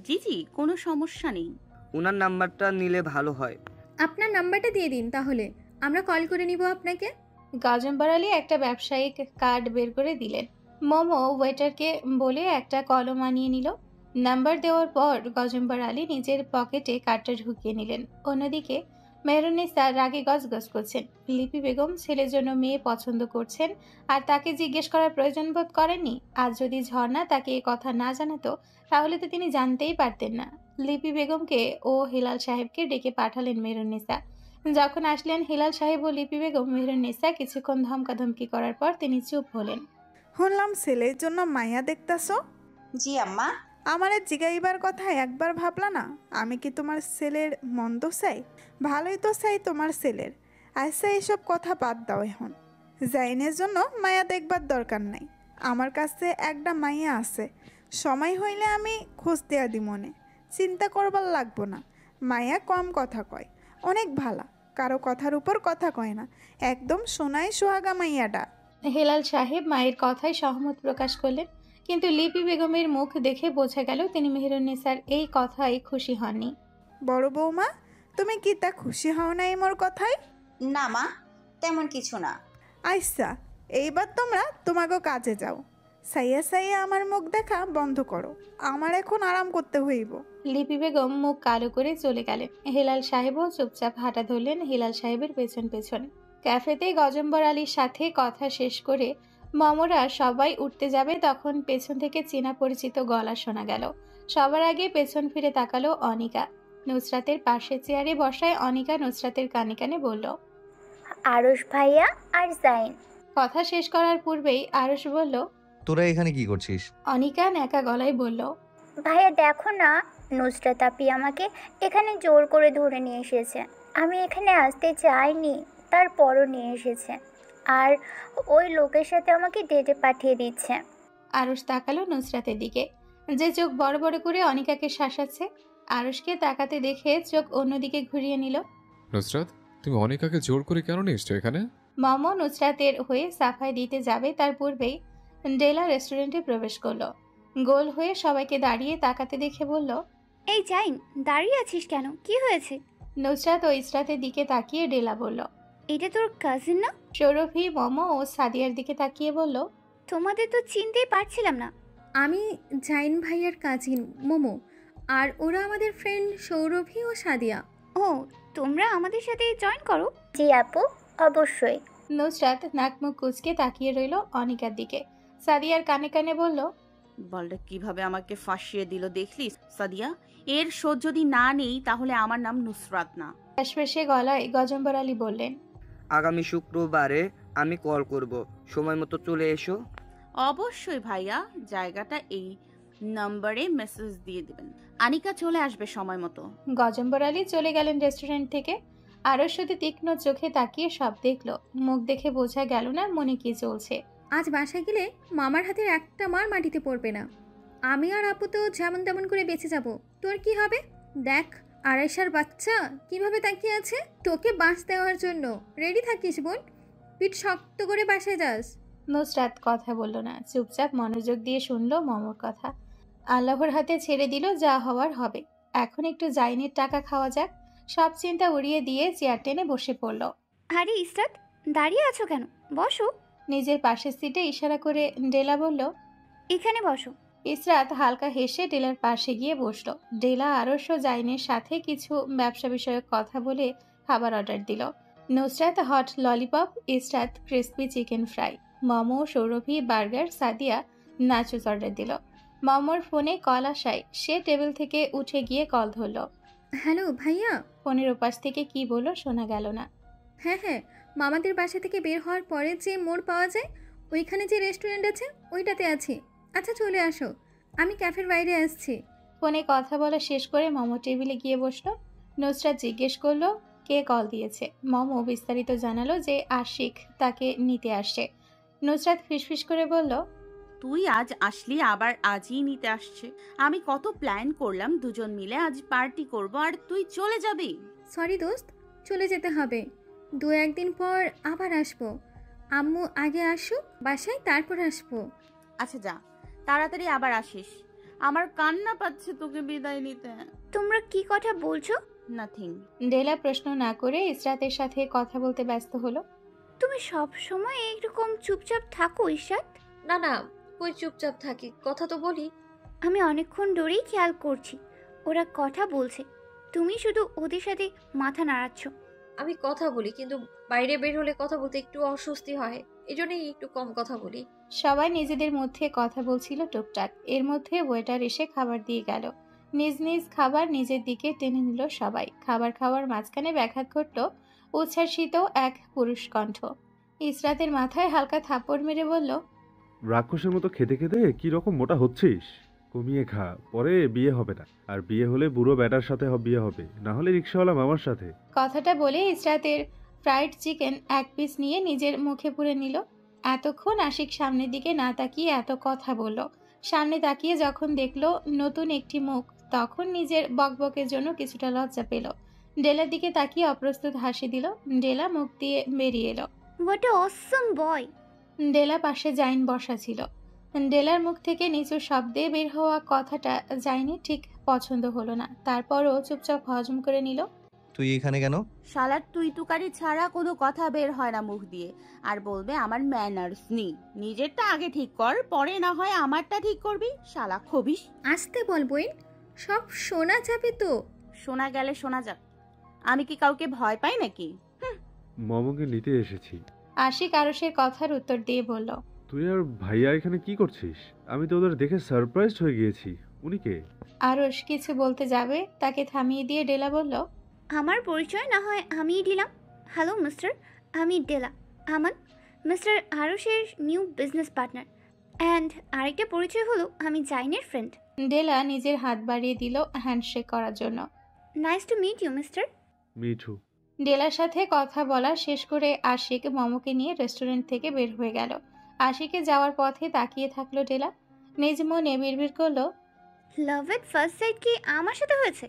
জি জি, কোনো সমস্যা নেই। ওনার নাম্বারটা নিলে ভালো হয়। আপনার নাম্বারটা দিয়ে দিন, তাহলে আমরা কল করে নিব আপনাকে। গজম্বর আলী একটা ব্যবসায়িক কার্ড বের করে দিলেন। মোমো ওয়েটারকে বলে একটা কলম আনিয়ে নিল। নাম্বার দেওয়ার পর গজম্বর আলী নিজের পকেটে কার্ডটা ঢুকিয়ে নিলেন। অন্যদিকে মেহরুন্নিসা রাগে গজগজ করছেন। লিপি বেগম ছেলের জন্য মেয়ে পছন্দ করছেন আর তাকে জিজ্ঞেস করার প্রয়োজন বোধ করেননি। আজ যদি ঝর্ণা তাকে এ কথা না জানাতো তাহলে তো তিনি জানতেই পারতেন না। লিপি বেগমকে ও হিলাল সাহেবকে ডেকে পাঠালেন মেহরুন্নিসা। যখন আসলেন হিলাল সাহেব ও লিপি বেগম, মেহরুন্নিসা কিছুক্ষণ ধমকাধমকি করার পর তিনি চুপ হলেন। শুনলাম ছেলের জন্য মাইয়া দেখতাছ? জি আম্মা। আমারে জিগাইবার কথা একবার ভাবলা না? আমি কি তোমার ছেলের মন্দ চাই? ভালোই তো চাই তোমার ছেলের। আচ্ছা, এসব কথা বাদ দাও এখন। জাইনের জন্য মায়া দেখবার দরকার নাই। আমার কাছে একটা মাইয়া আছে, সময় হইলে আমি খোঁজ দেয়া দি মনে। চিন্তা করবার লাগবো না। মায়া কম কথা কয়, অনেক ভালা, কারো কথার উপর কথা কয় না, একদম সোনাই সোহাগা মাইয়াটা। হেলাল সাহেব মায়ের কথায় সহমত প্রকাশ করলেন, কিন্তু লিপি বেগমের মুখ দেখে বোঝা গেল তিনি মেহরুন্নিসার এই কথায় খুশি হননি। বড় বৌমা, তুমি কি তা খুশি হও নাই মোর কথায়? না মা, তেমন কিছু না। আচ্ছা, এইবার তোমরা তোমাকে কাজে যাও। সাইয়া সাইয়া আমার মুখ দেখা বন্ধ করো, আমার এখন আরাম করতে হইব। লিপি বেগম মুখ কালো করে চলে গেলেন। হেলাল সাহেবও চুপচাপ হাঁটা ধরলেন হেলাল সাহেবের পেছন পেছন। ক্যাফেতে গজম্বর আলীর সাথে কথা শেষ করে মমরা সবাই উঠতে যাবে, তখন পেছন থেকে চেনা পরিচিত গলা শোনা গেল। সবার আগে পেছন ফিরে তাকালো অনিকা। নুসরাতের পাশে চেয়ারে বসায় অনিকা নুসরাতের কানে কানে বলল, আরশ ভাইয়া আর জাইন। কথা শেষ করার পূর্বেই আরশ বলল, তোরা এখানে কি করছিস? অনিকা ন্যাকা গলায় বলল, ভাইয়া দেখো না, নুসরাত আপি আমাকে এখানে জোর করে ধরে নিয়ে এসেছে। আমি এখানে আসতে চাইনি, তারপরও নিয়ে এসেছে, আর ওই লোকের সাথে আমাকে ডেটে পাঠিয়ে দিচ্ছে। আরশ তাকালো নুসরাতের দিকে, যে চোখ বড় বড় করে অনিকাকে শাসাচ্ছে। আরশকে তাকাতে দেখে চোখ অন্যদিকে ঘুরিয়ে নিল। নুসরাত, তুমি অনিকাকে জোর করে কেন নিয়ে এসছো এখানে? মম নুসরাতের হয়ে সাফাই দিতে যাবে তার পূর্বেই ডেলা রেস্টুরেন্টে প্রবেশ করলো। গোল হয়ে সবাইকে দাঁড়িয়ে তাকাতে দেখে বলল, এই জাইন, দাঁড়িয়ে আছিস কেন? কি হয়েছে? নুসরাত ও ইসরাতের দিকে তাকিয়ে ডেলা বলল, এটা তোর কাজিন না? সৌরভী মম ও সাদিয়ার দিকে তাকিয়ে বলল, তোমাদের তো চিনতেই পারছিলাম না। আমি জাইন ভাইয়ার কাজিন মোমো, আর ওরা আমাদের ফ্রেন্ড সৌরভী ও সাদিয়া। ও, তোমরা আমাদের সাথে জয়েন করো? জি আপু, অবশ্যই। নুসরাত নাক মুখ কুচকে তাকিয়ে রইল অনিকার দিকে। সাদিয়ার কানে কানে বলল, বলটা কিভাবে আমাকে ফাঁসিয়ে দিল দেখলি সাদিয়া? এর শোধ যদি না নেই তাহলে আমার নাম নুসরাত না। ফ্যাসফ্যাসে গলায় গজম্বর আলী বললেন, আগামী শুক্রবারে আমি কল করব, সময় মতো চলে এসো। অবশ্যই ভাইয়া, জায়গাটা এই নম্বরে মেসেজ দিয়ে দিবেন, আনিকা চলে আসবে সময় মতো। গজম্বর আলী চলে গেলেন রেস্টুরেন্ট থেকে। আরও শুধু তীক্ষ্ণ চোখে তাকিয়ে সব দেখলো। মুখ দেখে বোঝা গেল না মনে কি চলছে। আজ বাসায় গেলে মামার হাতের একটা মার মাটিতে পড়বে না। আমি আর আপু তো যেমন তেমন করে বেঁচে যাব, তোর কি হবে? দেখ আড়াইশার বাচ্চা কিভাবে তাকিয়ে আছে তোকে বাঁচ দেওয়ার জন্য। রেডি থাকিস বোন, পিঠ শক্ত করে বাসায় যাস। নুসরাত কথা বলল না, চুপচাপ মনোযোগ দিয়ে শুনলো মমর কথা। আল্লাহর হাতে ছেড়ে দিল, যা হওয়ার হবে। এখন একটু জাইনের টাকা খাওয়া যাক। সব চিন্তা উড়িয়ে দিয়ে চেয়ার টেনে বসে পড়ল। আরে ইসরাত, দাঁড়িয়ে আছো কেন? বসো। নিজের পাশের সিটে ইশারা করে ডেলা বলল, এখানে বসো। ইসরাত হালকা হেসে ডেলার পাশে গিয়ে বসলো। ডেলা আরশ জাইনের সাথে কিছু ব্যবসা বিষয়ক কথা বলে খাবার অর্ডার দিল। Nusrat hot lollipop, Israt crispy chicken fry, momo, Sourabhi burger, Sadia nachos order দিল। মোমোর ফোনে কল আসায় সে টেবিল থেকে উঠে গিয়ে কল ধরল। হ্যালো ভাইয়া। ফোনের ওপাশ থেকে কি বলল শোনা গেল না। হ্যাঁ, মামাদের বাসা থেকে বের হওয়ার পরে যে মোড় পাওয়া যায় ওইখানে যে রেস্টুরেন্ট আছে ওইটাতে আছি। আচ্ছা চলে আসো, আমি ক্যাফের বাইরে আসছি। ফোনে কথা বলা শেষ করে মোমো টেবিলে গিয়ে বসলো। নুসরাত জিজ্ঞেস করলো কে কল দিয়েছে। মোমো বিস্তারিত জানালো যে আশিক তাকে নিতে আসছে। নুসরাত ফিসফিস করে বলল, তুই আজ আসলি, আবার আজই নিতে আসছে। আমি কত প্ল্যান করলাম দুজন মিলে আজ পার্টি করব, আর তুই চলে যাবি। সরি দোস্ত, চলে যেতে হবে। 2-1 দিন পর আবার আসবো। আম্মু আগে আসুক বাসায়, তারপর আসবো। আচ্ছা যা, তাড়াতাড়ি আবার আসিস। আমার কান্না পাচ্ছে তোকে বিদায় নিতে। তোমরা কি কথা বলছো? নাথিং। ডেলা প্রশ্ন না করে ইসরাতের সাথে কথা বলতে ব্যস্ত হলো। তুমি সব সময় এইরকম চুপচাপ থাকো ইশরাত? না না, কই চুপচাপ থাকি, কথা তো বলি। আমি অনেকক্ষণ ধরেই খেয়াল করছি, ওরা কথা বলছে, তুমি শুধু ওদের সাথে মাথা নাড়াচ্ছ। আমি কথা বলি, কিন্তু বাইরে বের হলে কথা বলতে একটু অস্বস্তি হয়, এই জন্যই একটু কম কথা বলি। সবাই নিজেদের মধ্যে কথা বলছিল টুকটাক। এর মধ্যে ওয়েটার এসে খাবার দিয়ে গেল। নিজ নিজ খাবার নিজের দিকে টেনে নিল সবাই। খাবার খাওয়ার মাঝখানে ব্যাঘাত ঘটল উচ্ছ্বাসিত এক পুরুষ কণ্ঠ। ইসরাতের মাথায় হালকা থাপ্পড় মেরে বলল, রাক্ষসের মতো খেতে খেতে কি রকম মোটা হচ্ছিস? কমিয়ে খা, পরে বিয়ে হবে না। আর বিয়ে হলে বুড়ো ব্যাটার সাথে বিয়ে হবে, না হলে রিক্সাওয়ালা মামার সাথে। কথাটা বলে ইসরাতের ফ্রাইড চিকেন এক পিস নিয়ে নিজের মুখে পুরে নিল। এতক্ষণ আশিক সামনের দিকে না তাকিয়ে এত কথা বলল। সামনে তাকিয়ে যখন দেখলো নতুন একটি মুখ, তখন নিজের বকবকের জন্য কিছুটা লজ্জা পেল। ডেলার দিকে তাকিয়ে অপ্রস্তুত হাসি দিল। ডেলা মুখ দিয়ে বেরিয়ে এলো। হোয়াট আ অসম বয়। ডেলা পাশে জাইন বসা ছিল। ডেলার মুখ থেকে নিচু শব্দে বের হওয়া কথাটা জাইনে ঠিক পছন্দ হলো না। তারপরও চুপচাপ হজম করে নিল। তুই এখানে কেন? শালার তুই তুকারি ছাড়া কোনো কথা বের হয় না মুখ দিয়ে, আর বলবে আমার ম্যানার্স নেই। নিজেরটা আগে ঠিক কর, পরে না হয় আমারটা ঠিক করবি। শালা খবিস। আসতে বল বইন, সব শোনা যাবে তো। শোনা গেলে শোনা যাক, আমি কি কাউকে ভয় পাই নাকি? মমকে নিতে এসেছি। আশিক আরশের কথার উত্তর দিয়ে বলল, তুই আর ভাইয়া এখানে কি করছিস? আমি তো ওদের দেখে সারপ্রাইজড হয়ে গিয়েছি। উনি কে? আরশ কিছু বলতে যাবে, তাকে থামিয়ে দিয়ে ডেলা বলল, আমার পরিচয় না হয় আমিই দিলাম। হ্যালো মিস্টার, আমি ডেলা আমান, মিস্টার আরশের নিউ বিজনেস পার্টনার। অ্যান্ড আরেকটা পরিচয় হলো আমি জাইনের ফ্রেন্ড। ডেলা নিজের হাত বাড়িয়ে দিল হ্যান্ডশেক করার জন্য। Nice to meet you mister. Mithu. ডেলার সাথে কথা বলা শেষ করে আশিক মমকে নিয়ে রেস্টুরেন্ট থেকে বের হয়ে গেল। আশিকে যাওয়ার পথে তাকিয়ে থাকলো ডেলা। নিজ মনে বিড়বিড় করলো, লাভ এট ফার্স্ট সাইট কি আমার সাথে হয়েছে?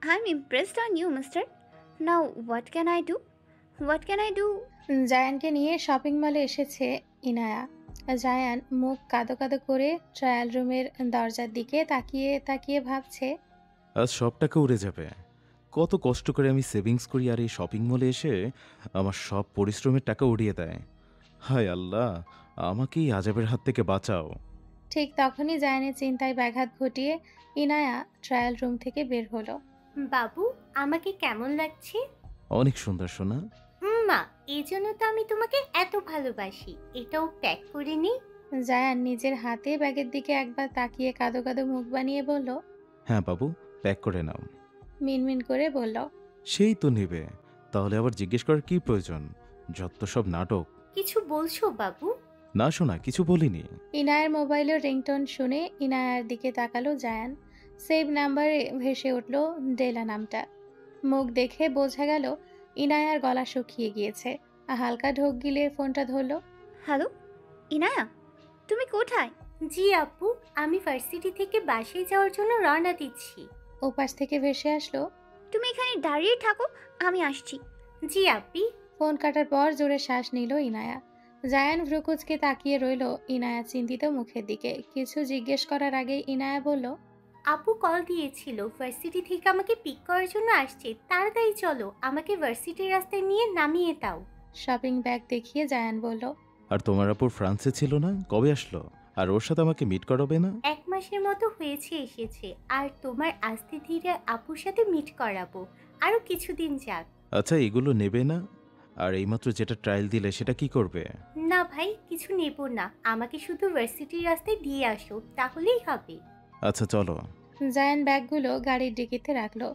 I am impressed on you mister. Now what can I do? What can I do? জায়ানকে নিয়ে শপিং মলে এসেছে ইনায়া। জায়ান মুখ কাদো কাদো করে ট্রায়াল রুমের দরজার দিকে তাকিয়ে তাকিয়ে ভাবছে, আজ সব টাকা উড়ে যাবে। কত কষ্ট করে আমি সেভিংস করি, আর এই শপিং মলে এসে আমার সব পরিশ্রমের টাকা উড়িয়ে দেয়। হায় আল্লাহ, আমাকেই আজাবের হাত থেকে বাঁচাও। ঠিক তখনই জায়ানের চিন্তায় ব্যাঘাত ঘটিয়ে ইনায়া ট্রায়াল রুম থেকে বের হলো। বাবু, আমাকে কেমন লাগছে? অনেক সুন্দর সোনা। মা, এই জন্য তো আমি তোমাকে এত ভালোবাসি। এটাও প্যাক করে নি। জায়ান নিজের হাতে ব্যাগের দিকে একবার তাকিয়ে কাদো কাদো মুখ বানিয়ে বলল, হ্যাঁ বাবু, প্যাক করে নাও। মিনমিন করে বলল, সেই তো নেবে, তাহলে আবার জিজ্ঞেস করার কি প্রয়োজন? যত সব নাটক। কিছু বলছো বাবু? না শোনা, কিছু বলিনি। ইনায়ার মোবাইলের রিংটোন শুনে ইনায়ার দিকে তাকালো জায়ান। সেভ নাম্বারে ভেসে উঠল ডেলা নামটা। মুখ দেখে বোঝা গেল ইনায়ার গলা শুকিয়ে গিয়েছে। হালকা ঢোক গিলে ফোনটা ধরল। হ্যালো ইনায়া, তুমি কোথায়? জি আপু, আমি ভার্সিটি থেকে বাসায় যাওয়ার জন্য রওনা দিচ্ছি। ওপাশ থেকে ভেসে আসলো, তুমি এখানে দাঁড়িয়ে থাকো, আমি আসছি। জি আপি। ফোন কাটার পর জোরে শ্বাস নিল ইনায়া। জায়ান ভ্রুকুচকে তাকিয়ে রইল ইনায়া চিন্তিত মুখের দিকে। কিছু জিজ্ঞেস করার আগে ইনায়া বলল, আপু কল দিয়েছিল, ভার্সিটি থেকে আমাকে পিক করার জন্য আসছে। তাড়াতাড়ি চলো, আমাকে ভার্সিটির রাস্তায় নিয়ে নামিয়ে দাও। শপিং ব্যাগ দেখিয়ে জায়ান বলল, আর তোমার আপুর ফ্রান্সে ছিল না, কবে আসলো? আর ওর সাথে আমাকে মিট করাবে না? 1 মাসের মতো হয়েছে এসেছে। আর তোমার আস্তে ধীরে আপুর সাথে মিট করাবো, আরো কিছুদিন যাক। আচ্ছা, এগুলো নেবে না? আর এইমাত্র যেটা ট্রায়াল দিলে সেটা কি করবে? না ভাই, কিছু নেব না, আমাকে শুধু ভার্সিটির রাস্তায় দিয়ে আসো, তাহলেই হবে। আচ্ছা চলো। জায়ান ব্যাগগুলো গাড়ির ডিকিতে রাখলো।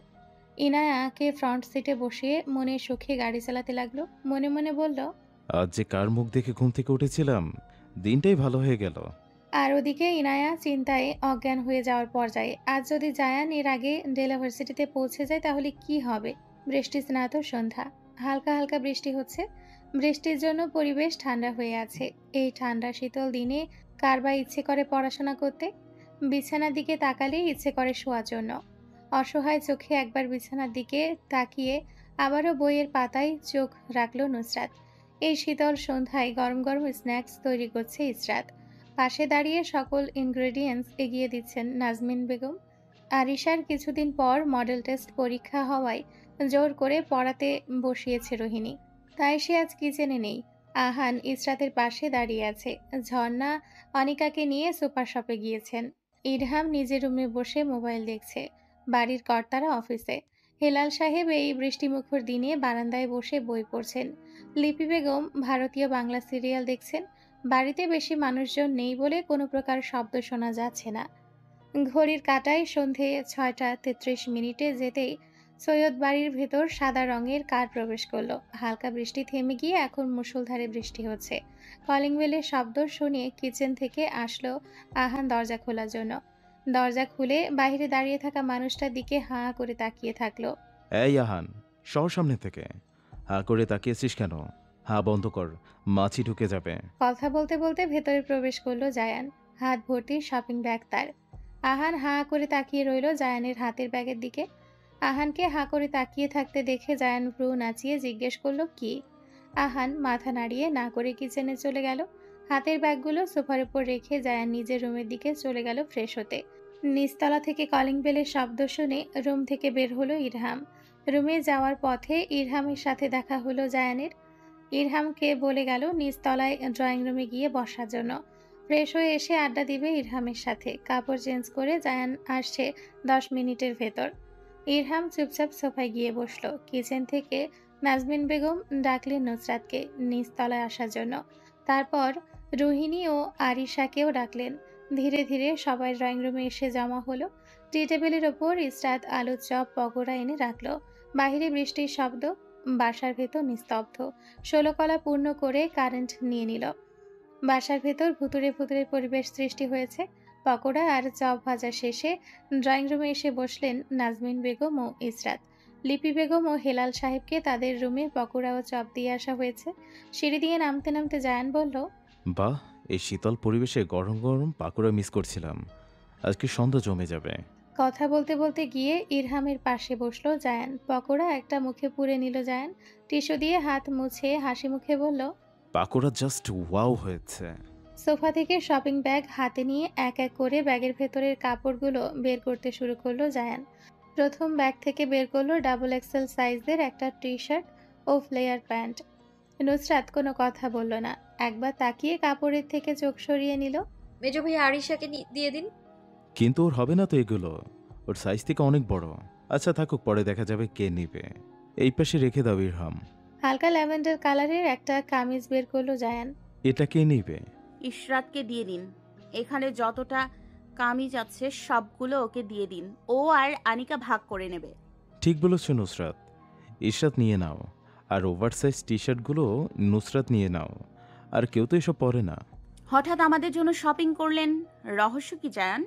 ইনায়াকে ফ্রন্ট সিটে বসিয়ে মনে সুখে গাড়ি চালাতে লাগলো। মনে মনে বলল, আজ যে কার মুখ দেখে ঘুম থেকে উঠেছিলাম, দিনটাই ভালো হয়ে গেল। আর ওদিকে ইনায়া চিন্তায় অজ্ঞান হয়ে যাওয়ার পর্যায়ে। আজ যদি জায়ান এর আগে ডেলা ভার্সিটিতে পৌঁছে যায় তাহলে কি হবে? বৃষ্টি স্নাত সন্ধ্যা, হালকা হালকা বৃষ্টি হচ্ছে। বৃষ্টির জন্য পরিবেশ ঠান্ডা হয়ে আছে। এই ঠান্ডা শীতল দিনে কার বা ইচ্ছে করে পড়াশোনা করতে? বিছানার দিকে তাকালেই ইচ্ছে করে শোয়ার জন্য। অসহায় চোখে একবার বিছানার দিকে তাকিয়ে আবারও বইয়ের পাতায় চোখ রাখল নুসরাত। এই শীতল সন্ধ্যায় গরম গরম স্ন্যাক্স তৈরি করছে ইসরাত। পাশে দাঁড়িয়ে সকল ইনগ্রেডিয়েন্টস এগিয়ে দিচ্ছেন নাজমিন বেগম। আরিশার কিছুদিন পর মডেল টেস্ট পরীক্ষা হওয়ায় জোর করে পড়াতে বসিয়েছে রোহিণী, তাই সে আজ কিচেনে নেই। আহান ইসরাতের পাশে দাঁড়িয়ে আছে। ঝর্ণা অনিকাকে নিয়ে সুপার শপে গিয়েছেন। ইরহাম নিজের রুমে বসে মোবাইল দেখছে। বাড়ির কর্তারা অফিসে। হেলাল সাহেব এই বৃষ্টিমুখর দিনে বারান্দায় বসে বই পড়ছেন। লিপি বেগম ভারতীয় বাংলা সিরিয়াল দেখছেন। বাড়িতে বেশি মানুষজন নেই বলে কোনো প্রকার শব্দ শোনা যাচ্ছে না। ঘড়ির কাঁটায় সন্ধে 6:33 যেতেই সৈয়দ বাড়ির ভেতর সাদা রঙের কার প্রবেশ করলো। হালকা বৃষ্টি থেমে গিয়ে এখন মুষলধারে বৃষ্টি হচ্ছে। কলিং বেলের শব্দ শুনিয়ে কিচেন থেকে আসলো আহান দরজা খোলার জন্য। দরজা খুলে বাইরে দাঁড়িয়ে থাকা মানুষটার দিকে হাঁ করে তাকিয়ে থাকলো। এই আহান, সর সামনে থেকে। হা করে তাকিয়েছিস কেন? হা বন্ধ কর, মাছি ঢুকে যাবে। কথা বলতে বলতে ভেতরে প্রবেশ করলো জায়ান। হাত ভর্তি শপিং ব্যাগ তার। আহান হাঁ করে তাকিয়ে রইল জায়ানের হাতের ব্যাগের দিকে। আহানকে হাঁ করে তাকিয়ে থাকতে দেখে জায়ান ভ্রু নাচিয়ে জিজ্ঞেস করলো কি। আহান মাথা নাড়িয়ে না করে কিচেনে চলে গেল। হাতের ব্যাগগুলো সোফার উপর রেখে জায়ান নিজের রুমের দিকে চলে গেল ফ্রেশ হতে। নিচতলা থেকে কলিং বেলের শব্দ শুনে রুম থেকে বের হলো ইরহাম। রুমে যাওয়ার পথে ইরহামের সাথে দেখা হলো জায়ানের। ইরহামকে বলে গেল নিচতলায় ড্রয়িং রুমে গিয়ে বসার জন্য। ফ্রেশ হয়ে এসে আড্ডা দিবে ইরহামের সাথে। কাপড় চেঞ্জ করে জায়ান আসছে 10 মিনিটের ভেতর। ইরহাম চুপচাপ সোফায় গিয়ে বসলো। কিচেন থেকে নাজমিন বেগম ডাকলেন নুসরাতকে নিচতলায় আসার জন্য। তারপর রুহিনী ও আরিশাকেও ডাকলেন। ধীরে ধীরে সবাই ড্রয়িং রুমে এসে জমা হলো। টি টেবিলের ওপর ইসরাত আলুর চপ পকোড়া এনে রাখলো। বাহিরে বৃষ্টির শব্দ, বাসার ভেতর নিস্তব্ধ। 16 কলা পূর্ণ করে কারেন্ট নিয়ে নিল। বাসার ভেতর ভুতুরে ভুতুরে পরিবেশ সৃষ্টি হয়েছে। পকোড়া আর চপ ভাজা শেষে ড্রয়িং রুমে এসে বসলেন নাজমিন বেগম ও ইসরাত। লিপি বেগম ও হেলাল সাহেবকে তাদের রুমে পকোড়া ও চপ দিয়ে আসা হয়েছে। সিঁড়ি দিয়ে নামতে নামতে জায়ান বলল, বাহ, এই শীতল পরিবেশে গরম গরম পাকোড়া মিস করছিলাম। আজকে সন্ধ্যা জমে যাবে। কথা বলতে বলতে গিয়ে ইরহামের পাশে বসলো জায়ান। পকোড়া একটা মুখে পুরে নিল জায়ান। টিস্যু দিয়ে হাত মুছে হাসি মুখে বলল, পাকোড়া জাস্ট ওয়াও হয়েছে। সোফা থেকে শপিং ব্যাগ হাতে নিয়ে এক এক করে ব্যাগের ভেতরের কাপড়গুলো বের করতে শুরু করলো জায়ান। প্রথম ব্যাগ থেকে বের করলো ডাবল এক্সেল সাইজের একটা টি শার্ট ও ফ্লেয়ার প্যান্ট। নুসরাত কোনো কথা বলল না। একবার তাকিয়ে কাপড়ের থেকে চোখ সরিয়ে নিল। মেজো ভাই আরিশাকে দিয়ে দিন। কিন্তু ওর হবে না তো এগুলো, ওর সাইজ থেকে অনেক বড়। আচ্ছা থাকুক, পরে দেখা যাবে কে নিবে। এই পাশে রেখে দাও ইরহাম। হালকা ল্যাভেন্ডার কালারের একটা কামিজ বের করলো জায়ান। এটা কে নিবে? ইশরাতকে দিয়ে দিন। এখানে যতটা কামিজ আছে সবগুলো ওকে দিয়ে দিন। ও আর আনিকা ভাগ করে নেবে। ঠিক বলেছ নুসরাত, ইশরাত নিয়ে নাও। আর ওভারসাইজ টি শার্টগুলো নুসরাত নিয়ে নাও। আর কেউ তো এসব পরে না। হঠাৎ আমাদের জন্য শপিং করলেন, রহস্য কি জায়ান?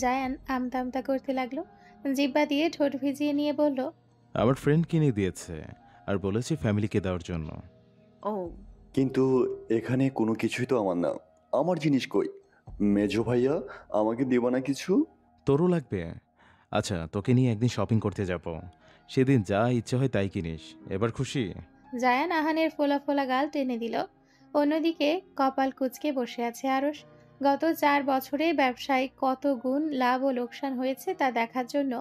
জায়ান আমতা আমতা করতে লাগলো। জিব্বা দিয়ে ঠোঁট ভিজিয়ে নিয়ে বলল, আমার ফ্রেন্ড কিনে দিয়েছে আর বলেছে ফ্যামিলিকে দেওয়ার জন্য। ও, কিন্তু এখানে কোনো কিছুই তো আমার না। আমার জিনিস কই? মেজো ভাইয়া আমাকে দেবা না কিছু? তোরও লাগবে? আচ্ছা, তোকে নিয়ে একদিন শপিং করতে যাব। সেদিন যা ইচ্ছে হয় তাই কিনিস। এবার খুশি? জায়ান আহানের ফোলা ফোলা গাল টেনে দিল। অন্যদিকে কপাল কুঁচকে বসে আছে আরশ। গত 4 বছরে ব্যবসায় কত গুণ লাভ ও লোকসান হয়েছে তা দেখার জন্য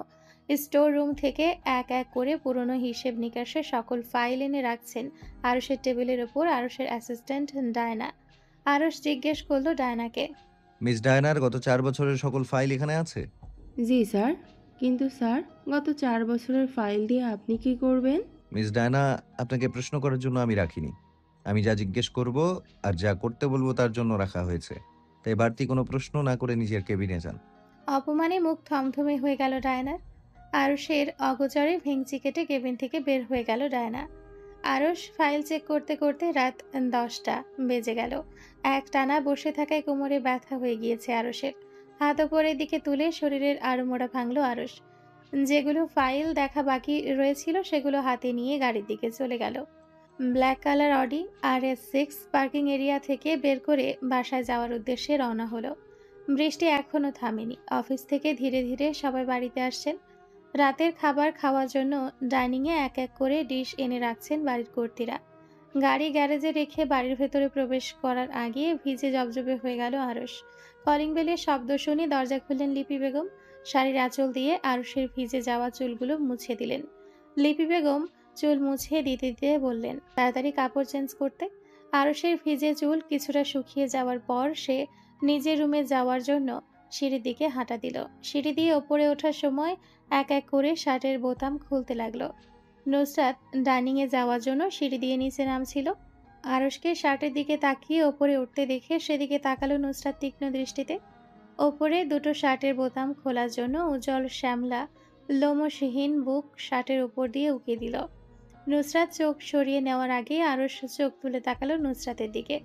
স্টোর রুম থেকে এক এক করে পুরনো হিসেব নিকাশের সকল ফাইল এনে রাখছেন আরশের টেবিলের ওপর আরশের অ্যাসিস্ট্যান্ট ডায়না। আরশ জিজ্ঞেস করলো ডায়নাকে, মিস ডায়নার গত 4 বছরের সকল ফাইল এখানে আছে? জি স্যার। কিন্তু স্যার, গত 4 বছরের ফাইল দিয়ে আপনি কি করবেন? মিস ডায়না, আপনাকে প্রশ্ন করার জন্য আমি রাখিনি। আমি যা জিজ্ঞেস করব আর যা করতে বলবো তার জন্য রাখা হয়েছে। তাই বাড়তি কোনো প্রশ্ন না করে নিজের কেবিনে যান। অপমানে মুখ থমথমে হয়ে গেল ডায়নার। আরশের অগোচরে ভেঙচি কেটে কেবিন থেকে বের হয়ে গেল ডায়না। আরশ ফাইল চেক করতে করতে রাত 10টা বেজে গেল। এক টানা বসে থাকায় কোমরে ব্যথা হয়ে গিয়েছে আরশের। হাত ওপরের দিকে তুলে শরীরের আড়মোড়া ভাঙল আরশ। যেগুলো ফাইল দেখা বাকি রয়েছিল সেগুলো হাতে নিয়ে গাড়ির দিকে চলে গেল। Black colour Audi RS6 parking area থেকে বের করে বাসায় যাওয়ার উদ্দেশ্যে রওনা হলো। বৃষ্টি এখনো থামেনি। অফিস থেকে ধীরে ধীরে সবাই বাড়িতে আসছেন। রাতের খাবার খাওয়ার জন্য ডাইনিংয়ে এক এক করে ডিশ এনে রাখছেন বাড়ির কর্তীরা। গাড়ি গ্যারেজে রেখে বাড়ির ভেতরে প্রবেশ করার আগে ভিজে জবজবে হয়ে গেল আরশ। কলিং বেলের শব্দ শুনে দরজা খুললেন লিপি বেগম। শাড়ির আঁচল দিয়ে আরশের ভিজে যাওয়া চুলগুলো মুছে দিলেন। লিপি বেগম চুল মুছে দিতে দিতে বললেন, তাড়াতাড়ি কাপড় চেঞ্জ করতে। আরশের ভিজে চুল কিছুটা শুকিয়ে যাওয়ার পর সে নিজের রুমে যাওয়ার জন্য সিঁড়ির দিকে হাঁটা দিল। সিঁড়ি দিয়ে ওপরে ওঠার সময় এক এক করে শার্টের বোতাম খুলতে লাগলো। নুসরাত ডাইনিংয়ে যাওয়ার জন্য সিঁড়ি দিয়ে নিচে নামছিল। আরশকে শার্টের দিকে তাকিয়ে ওপরে উঠতে দেখে সেদিকে তাকালো নুসরাত তীক্ষ্ণ দৃষ্টিতে। ওপরে দুটো শার্টের বোতাম খোলার জন্য উজ্জ্বল শ্যামলা লোমশহীন বুক শার্টের উপর দিয়ে উকিয়ে দিল। নুসরাত চোখ সরিয়ে নেওয়ার আগে আরশ চোখ তুলে তাকালো নুসরাতের দিকে।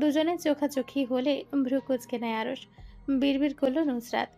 দুজনে চোখাচোখি হলে ভ্রু কুঁচকে নেয় আরশ। বিড়বিড় করলো নুসরাত,